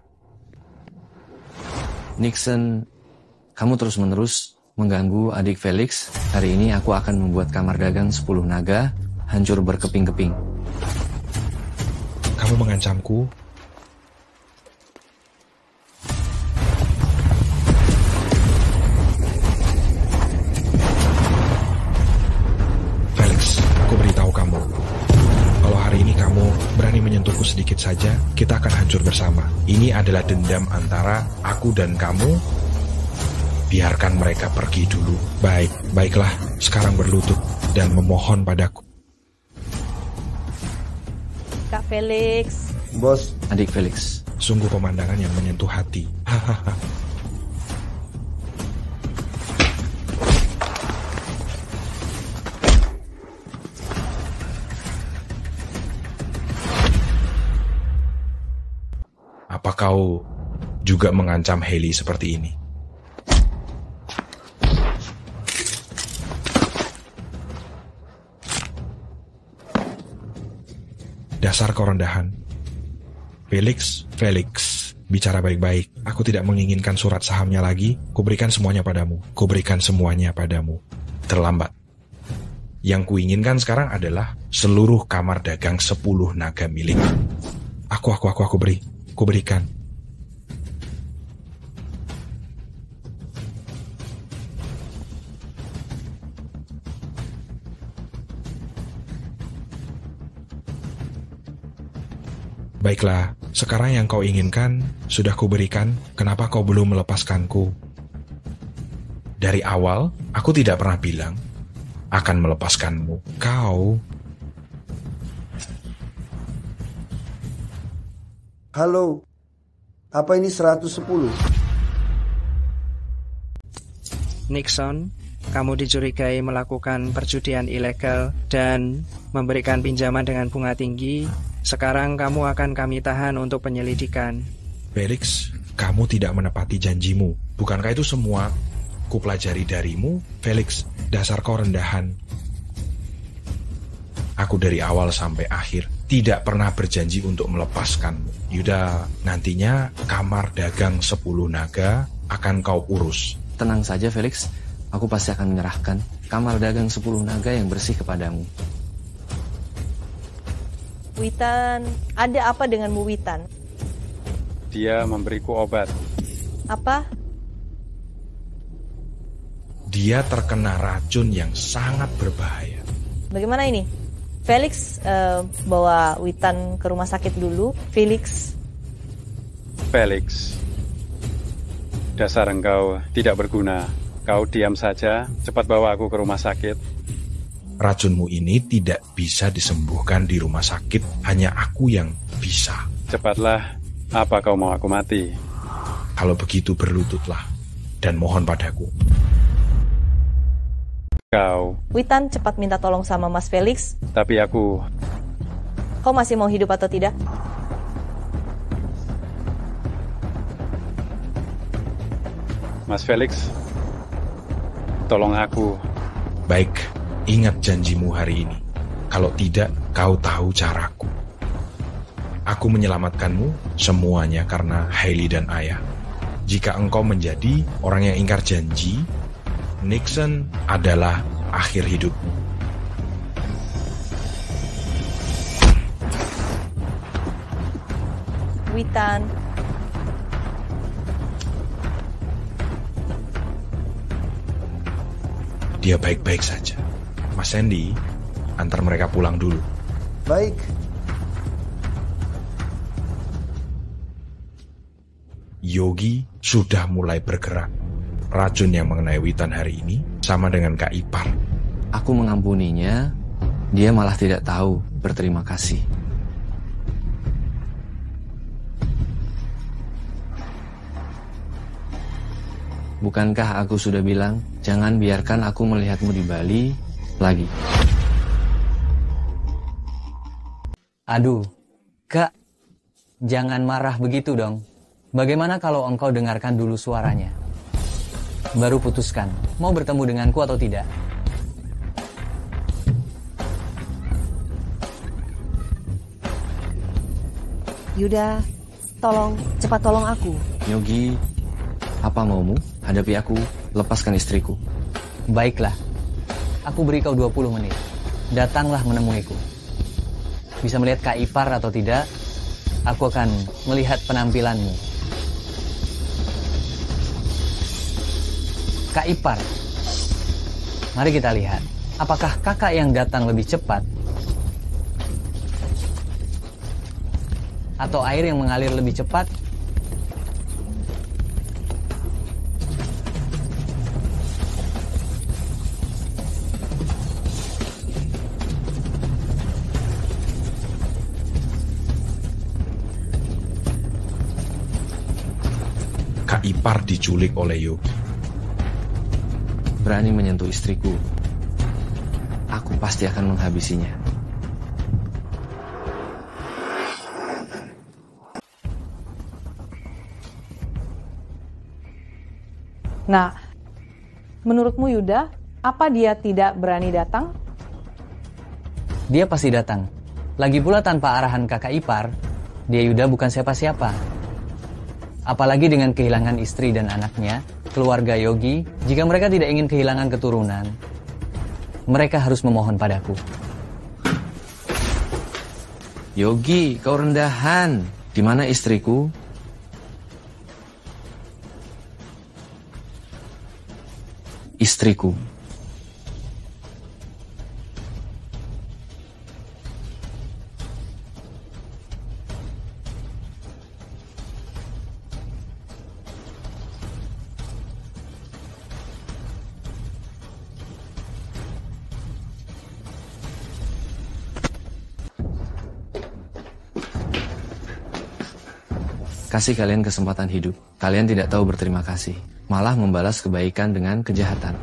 Nixon, kamu terus-menerus mengganggu adik Felix. Hari ini aku akan membuat kamar dagang 10 naga hancur berkeping-keping. Kamu mengancamku? Felix, aku beritahu kamu. Kalau hari ini kamu berani menyentuhku sedikit saja, kita akan hancur bersama. Ini adalah dendam antara aku dan kamu. Biarkan mereka pergi dulu. Baiklah, sekarang berlutut dan memohon padaku. Kak Felix. Bos. Adik Felix. Sungguh pemandangan yang menyentuh hati. Hahaha. Apa kau juga mengancam Hailey seperti ini? Dasar kau rendahan. Felix, bicara baik-baik. Aku tidak menginginkan surat sahamnya lagi. Kuberikan semuanya padamu. Terlambat. Yang kuinginkan sekarang adalah seluruh kamar dagang 10 naga milik. Aku berikan. Baiklah, sekarang yang kau inginkan sudah kuberikan. Kenapa kau belum melepaskanku? Dari awal, aku tidak pernah bilang akan melepaskanmu. Kau... Halo, apa ini 110? Nixon, kamu dicurigai melakukan perjudian ilegal dan memberikan pinjaman dengan bunga tinggi. Sekarang kamu akan kami tahan untuk penyelidikan. Felix, kamu tidak menepati janjimu. Bukankah itu semua kupelajari darimu? Felix, dasar kau rendahan. Aku dari awal sampai akhir tidak pernah berjanji untuk melepaskanmu. Yuda, nantinya kamar dagang 10 naga akan kau urus. Tenang saja Felix, aku pasti akan menyerahkan kamar dagang 10 naga yang bersih kepadamu. Witan, ada apa denganmu Witan? Dia memberiku obat. Apa? Dia terkena racun yang sangat berbahaya. Bagaimana ini? Felix bawa Witan ke rumah sakit dulu. Felix, dasar engkau tidak berguna. Kau diam saja, cepat bawa aku ke rumah sakit. Racunmu ini tidak bisa disembuhkan di rumah sakit, hanya aku yang bisa. Cepatlah, apa kau mau aku mati? Kalau begitu berlututlah dan mohon padaku. Kau. Witan cepat minta tolong sama Mas Felix. Tapi aku... Kau masih mau hidup atau tidak? Mas Felix, tolong aku. Baik, ingat janjimu hari ini. Kalau tidak, kau tahu caraku. Aku menyelamatkanmu semuanya karena Hailey dan ayah. Jika engkau menjadi orang yang ingkar janji, Nixon adalah akhir hidupmu. Witan. Dia baik-baik saja. Mas Sandy, antar mereka pulang dulu. Baik. Yogi sudah mulai bergerak. Racun yang mengenai Witan hari ini sama dengan Kak Ipar. Aku mengampuninya, dia malah tidak tahu berterima kasih. Bukankah aku sudah bilang, jangan biarkan aku melihatmu di Bali lagi. Aduh, Kak, Jangan marah begitu dong. Bagaimana kalau engkau dengarkan dulu suaranya? Baru putuskan, mau bertemu denganku atau tidak. Yuda, cepat tolong aku. Yogi, apa maumu? Hadapi aku, lepaskan istriku. Baiklah, aku beri kau 20 menit. Datanglah menemuiku. Bisa melihat Kak Ipar atau tidak, aku akan melihat penampilanmu. Kak Ipar, mari kita lihat, apakah kakak yang datang lebih cepat atau air yang mengalir lebih cepat? Kak Ipar diculik oleh Yogi. Berani menyentuh istriku, aku pasti akan menghabisinya. Nah, menurutmu Yuda, apa dia tidak berani datang? Dia pasti datang. Lagi pula tanpa arahan kakak Ipar, dia Yuda bukan siapa-siapa. Apalagi dengan kehilangan istri dan anaknya, keluarga Yogi, jika mereka tidak ingin kehilangan keturunan, mereka harus memohon padaku. Yogi, kau rendahan. Di mana istriku? Istriku. Kasih kalian kesempatan hidup. Kalian tidak tahu berterima kasih, malah membalas kebaikan dengan kejahatan.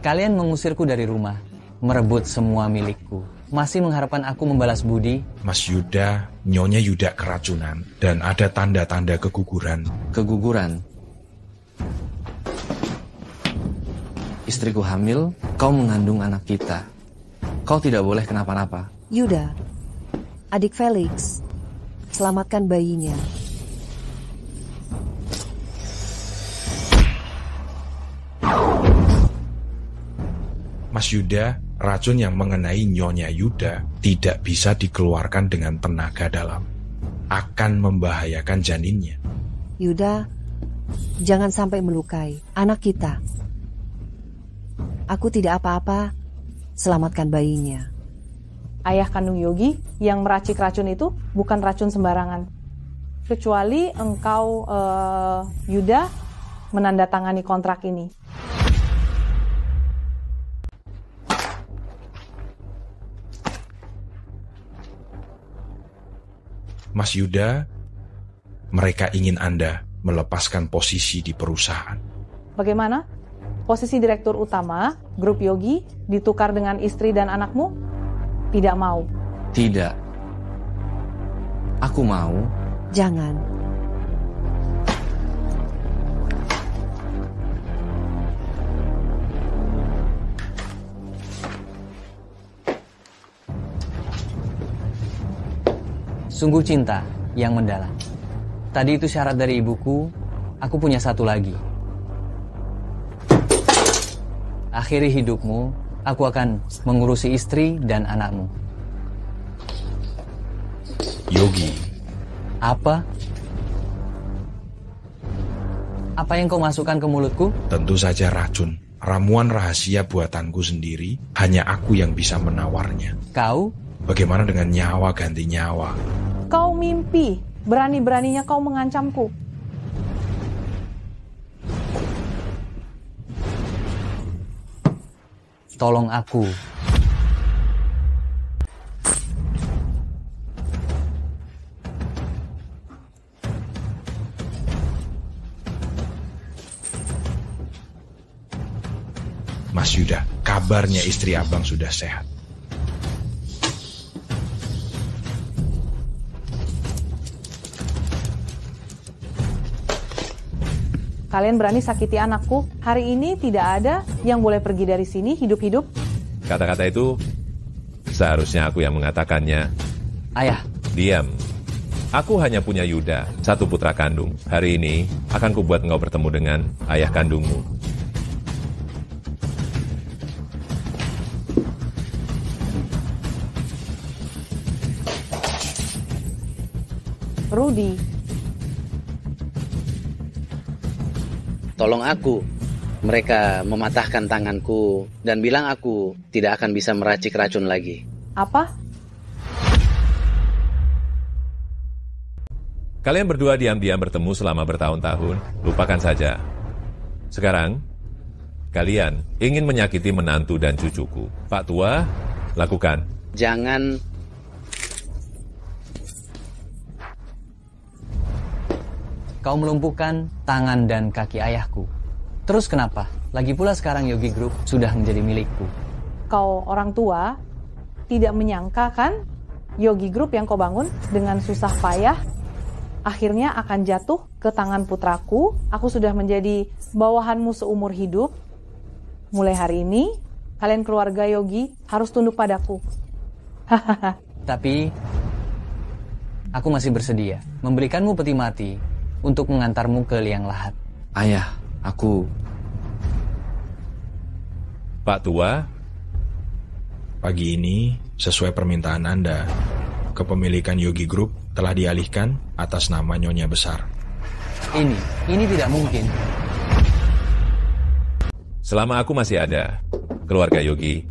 Kalian mengusirku dari rumah, merebut semua milikku, masih mengharapkan aku membalas budi? Mas Yuda, Nyonya Yuda keracunan, dan ada tanda-tanda keguguran. Keguguran? Istriku hamil, kau mengandung anak kita. Kau tidak boleh kenapa-napa. Yuda, adik Felix, selamatkan bayinya. Mas Yuda, racun yang mengenai Nyonya Yuda tidak bisa dikeluarkan dengan tenaga dalam. Akan membahayakan janinnya. Yuda, jangan sampai melukai anak kita. Aku tidak apa-apa, selamatkan bayinya. Ayah kandung Yogi yang meracik racun itu bukan racun sembarangan. Kecuali engkau, Yuda, menandatangani kontrak ini. Mas Yuda, mereka ingin Anda melepaskan posisi di perusahaan. Bagaimana? Posisi direktur utama, grup Yogi, ditukar dengan istri dan anakmu? Tidak mau. Tidak. Aku mau. Jangan. Sungguh cinta yang mendalam. Tadi itu syarat dari ibuku, aku punya satu lagi. Akhiri hidupmu, aku akan mengurusi istri dan anakmu. Yogi. Apa? Apa yang kau masukkan ke mulutku? Tentu saja racun. Ramuan rahasia buatanku sendiri, hanya aku yang bisa menawarnya. Kau? Bagaimana dengan nyawa ganti nyawa? Kau mimpi, berani-beraninya kau mengancamku. Tolong aku. Mas Yuda, kabarnya istri abang sudah sehat. Kalian berani sakiti anakku. Hari ini tidak ada yang boleh pergi dari sini hidup-hidup. Kata-kata itu seharusnya aku yang mengatakannya. Ayah. Diam. Aku hanya punya Yuda, satu putra kandung. Hari ini akan kubuat engkau bertemu dengan ayah kandungmu. Rudy. Tolong aku. Mereka mematahkan tanganku dan bilang aku tidak akan bisa meracik racun lagi. Apa? Kalian berdua diam-diam bertemu selama bertahun-tahun. Lupakan saja. Sekarang, kalian ingin menyakiti menantu dan cucuku. Pak Tua, lakukan. Jangan. Kau melumpuhkan tangan dan kaki ayahku. Terus kenapa? Lagi pula sekarang Yogi Group sudah menjadi milikku. Kau orang tua tidak menyangka kan Yogi Group yang kau bangun dengan susah payah akhirnya akan jatuh ke tangan putraku. Aku sudah menjadi bawahanmu seumur hidup. Mulai hari ini, kalian keluarga Yogi harus tunduk padaku. Tapi, aku masih bersedia memberikanmu peti mati untuk mengantarmu ke liang lahat. Ayah, aku... Pak Tua, pagi ini, sesuai permintaan Anda, kepemilikan Yogi Group telah dialihkan atas nama Nyonya Besar. Ini tidak mungkin. Selama aku masih ada, keluarga Yogi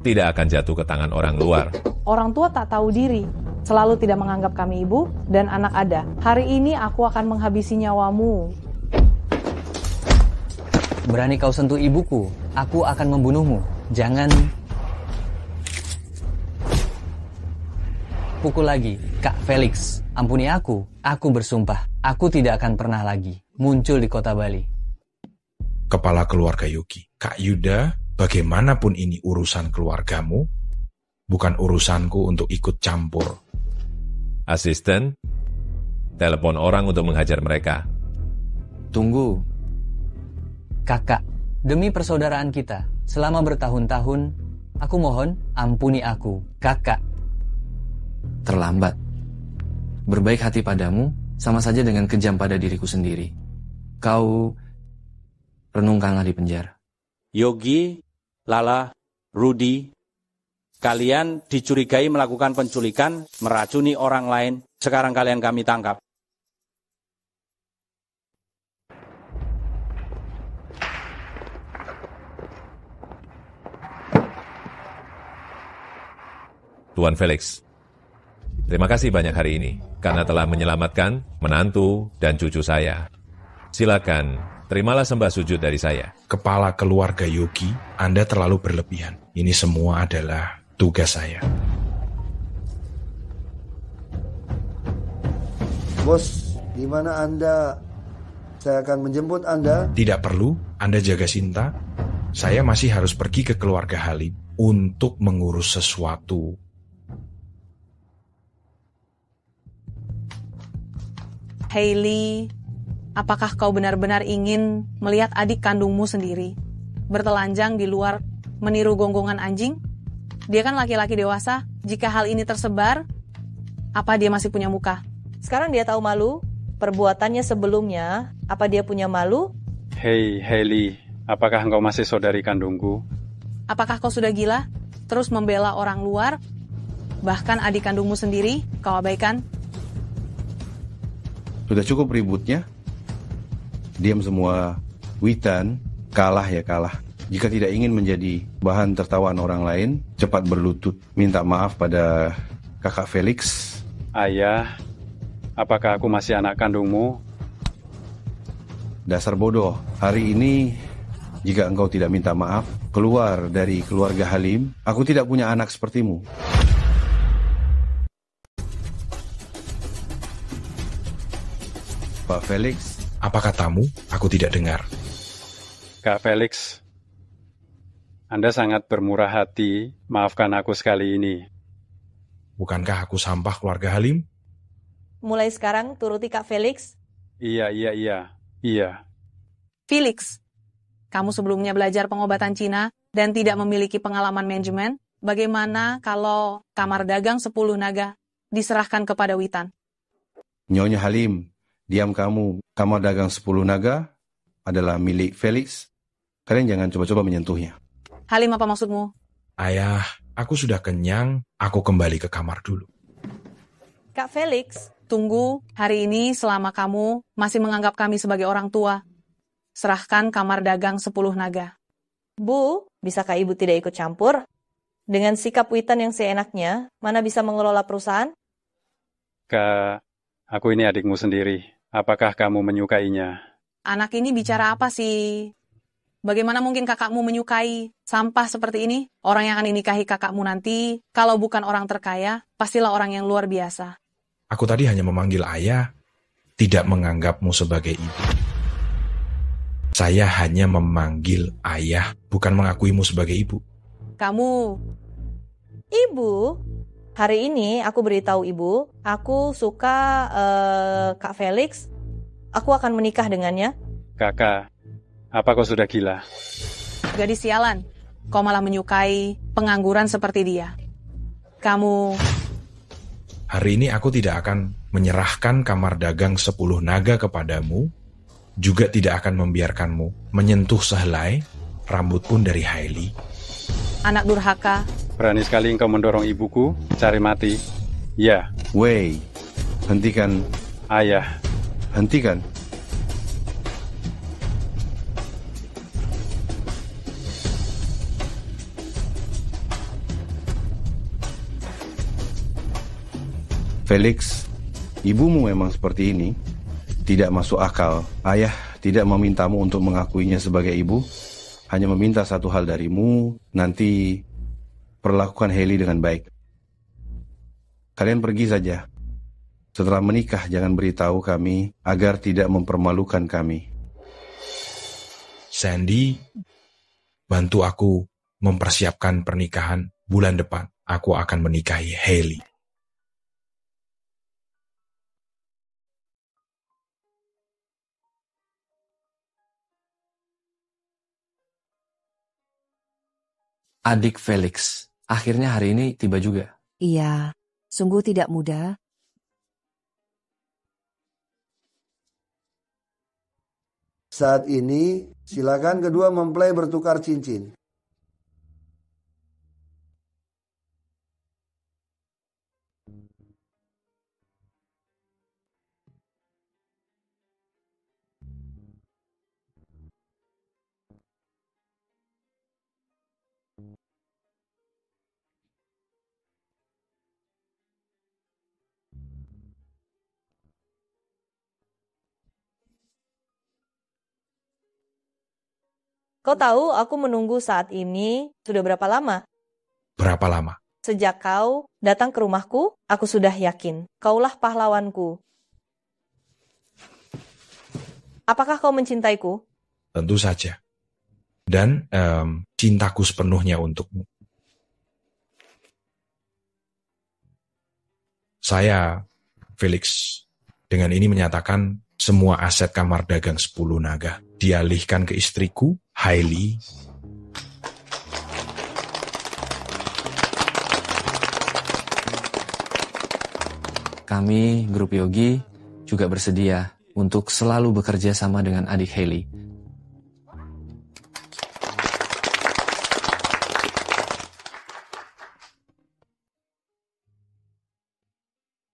tidak akan jatuh ke tangan orang luar. Orang tua tak tahu diri, selalu tidak menganggap kami ibu dan anak ada. Hari ini aku akan menghabisi nyawamu. Berani kau sentuh ibuku, aku akan membunuhmu. Jangan pukul lagi, Kak Felix. Ampuni aku bersumpah, aku tidak akan pernah lagi muncul di kota Bali. Kepala keluarga Yogi, Kak Yuda, bagaimanapun ini urusan keluargamu, bukan urusanku untuk ikut campur. Asisten, telepon orang untuk menghajar mereka. Tunggu. Kakak, demi persaudaraan kita, selama bertahun-tahun, aku mohon ampuni aku, kakak. Terlambat. Berbaik hati padamu sama saja dengan kejam pada diriku sendiri. Kau renungkanlah di penjara. Yogi, Lala, Rudy, kalian dicurigai melakukan penculikan, meracuni orang lain. Sekarang kalian kami tangkap. Tuan Felix, terima kasih banyak hari ini karena telah menyelamatkan menantu dan cucu saya. Silakan, terimalah sembah sujud dari saya. Kepala keluarga Yogi, Anda terlalu berlebihan. Ini semua adalah tugas saya. Bos, di mana Anda? Saya akan menjemput Anda. Tidak perlu, Anda jaga Sinta. Saya masih harus pergi ke keluarga Halim untuk mengurus sesuatu. Hailey, apakah kau benar-benar ingin melihat adik kandungmu sendiri bertelanjang di luar meniru gonggongan anjing? Dia kan laki-laki dewasa. Jika hal ini tersebar, apa dia masih punya muka? Sekarang dia tahu malu. Perbuatannya sebelumnya, apa dia punya malu? Hei, Hailey, apakah engkau masih saudari kandungku? Apakah kau sudah gila? Terus membela orang luar? Bahkan adik kandungmu sendiri, kau abaikan? Sudah cukup ributnya. Diam semua. Witan, kalah ya kalah. Jika tidak ingin menjadi bahan tertawaan orang lain, cepat berlutut. Minta maaf pada kakak Felix. Ayah, apakah aku masih anak kandungmu? Dasar bodoh. Hari ini, jika engkau tidak minta maaf, keluar dari keluarga Halim, aku tidak punya anak sepertimu. Pak Felix, apa katamu? Aku tidak dengar. Kak Felix, Anda sangat bermurah hati. Maafkan aku sekali ini. Bukankah aku sampah keluarga Halim? Mulai sekarang turuti Kak Felix. Iya. Felix, kamu sebelumnya belajar pengobatan Cina dan tidak memiliki pengalaman manajemen. Bagaimana kalau kamar dagang 10 naga diserahkan kepada Witan? Nyonya Halim, diam kamu. Kamar dagang 10 naga adalah milik Felix. Kalian jangan coba-coba menyentuhnya. Halim, apa maksudmu? Ayah, aku sudah kenyang. Aku kembali ke kamar dulu. Kak Felix, tunggu. Hari ini selama kamu masih menganggap kami sebagai orang tua, serahkan kamar dagang 10 naga. Bu, bisakah Ibu tidak ikut campur? Dengan sikap Witan yang seenaknya, mana bisa mengelola perusahaan? Kak, aku ini adikmu sendiri. Apakah kamu menyukainya? Anak ini bicara apa sih? Bagaimana mungkin kakakmu menyukai sampah seperti ini? Orang yang akan dinikahi kakakmu nanti, kalau bukan orang terkaya, pastilah orang yang luar biasa. Aku tadi hanya memanggil ayah, tidak menganggapmu sebagai ibu. Saya hanya memanggil ayah, bukan mengakuimu sebagai ibu. Kamu... Ibu, hari ini aku beritahu Ibu, aku suka Kak Felix. Aku akan menikah dengannya. Kakak, apa kau sudah gila? Gadis sialan, kau malah menyukai pengangguran seperti dia. Kamu... Hari ini aku tidak akan menyerahkan kamar dagang 10 naga kepadamu, juga tidak akan membiarkanmu menyentuh sehelai rambut pun dari Hailey. Anak durhaka. Berani sekali engkau mendorong ibuku, cari mati. Ya. Wei, hentikan. Ayah. Hentikan. Felix, ibumu memang seperti ini. Tidak masuk akal. Ayah tidak memintamu untuk mengakuinya sebagai ibu. Hanya meminta satu hal darimu, nanti perlakukan Hailey dengan baik. Kalian pergi saja. Setelah menikah, jangan beritahu kami agar tidak mempermalukan kami. Sandy, bantu aku mempersiapkan pernikahan bulan depan. Aku akan menikahi Hailey. Adik Felix, akhirnya hari ini tiba juga. Iya, sungguh tidak mudah. Saat ini, silakan kedua mempelai bertukar cincin. Kau tahu aku menunggu saat ini sudah berapa lama? Berapa lama? Sejak kau datang ke rumahku, aku sudah yakin kaulah pahlawanku. Apakah kau mencintaiku? Tentu saja. Dan cintaku sepenuhnya untukmu. Saya, Felix, dengan ini menyatakan semua aset kamar dagang 10 naga dialihkan ke istriku, Hailey. Kami, grup Yogi, juga bersedia untuk selalu bekerja sama dengan adik Hailey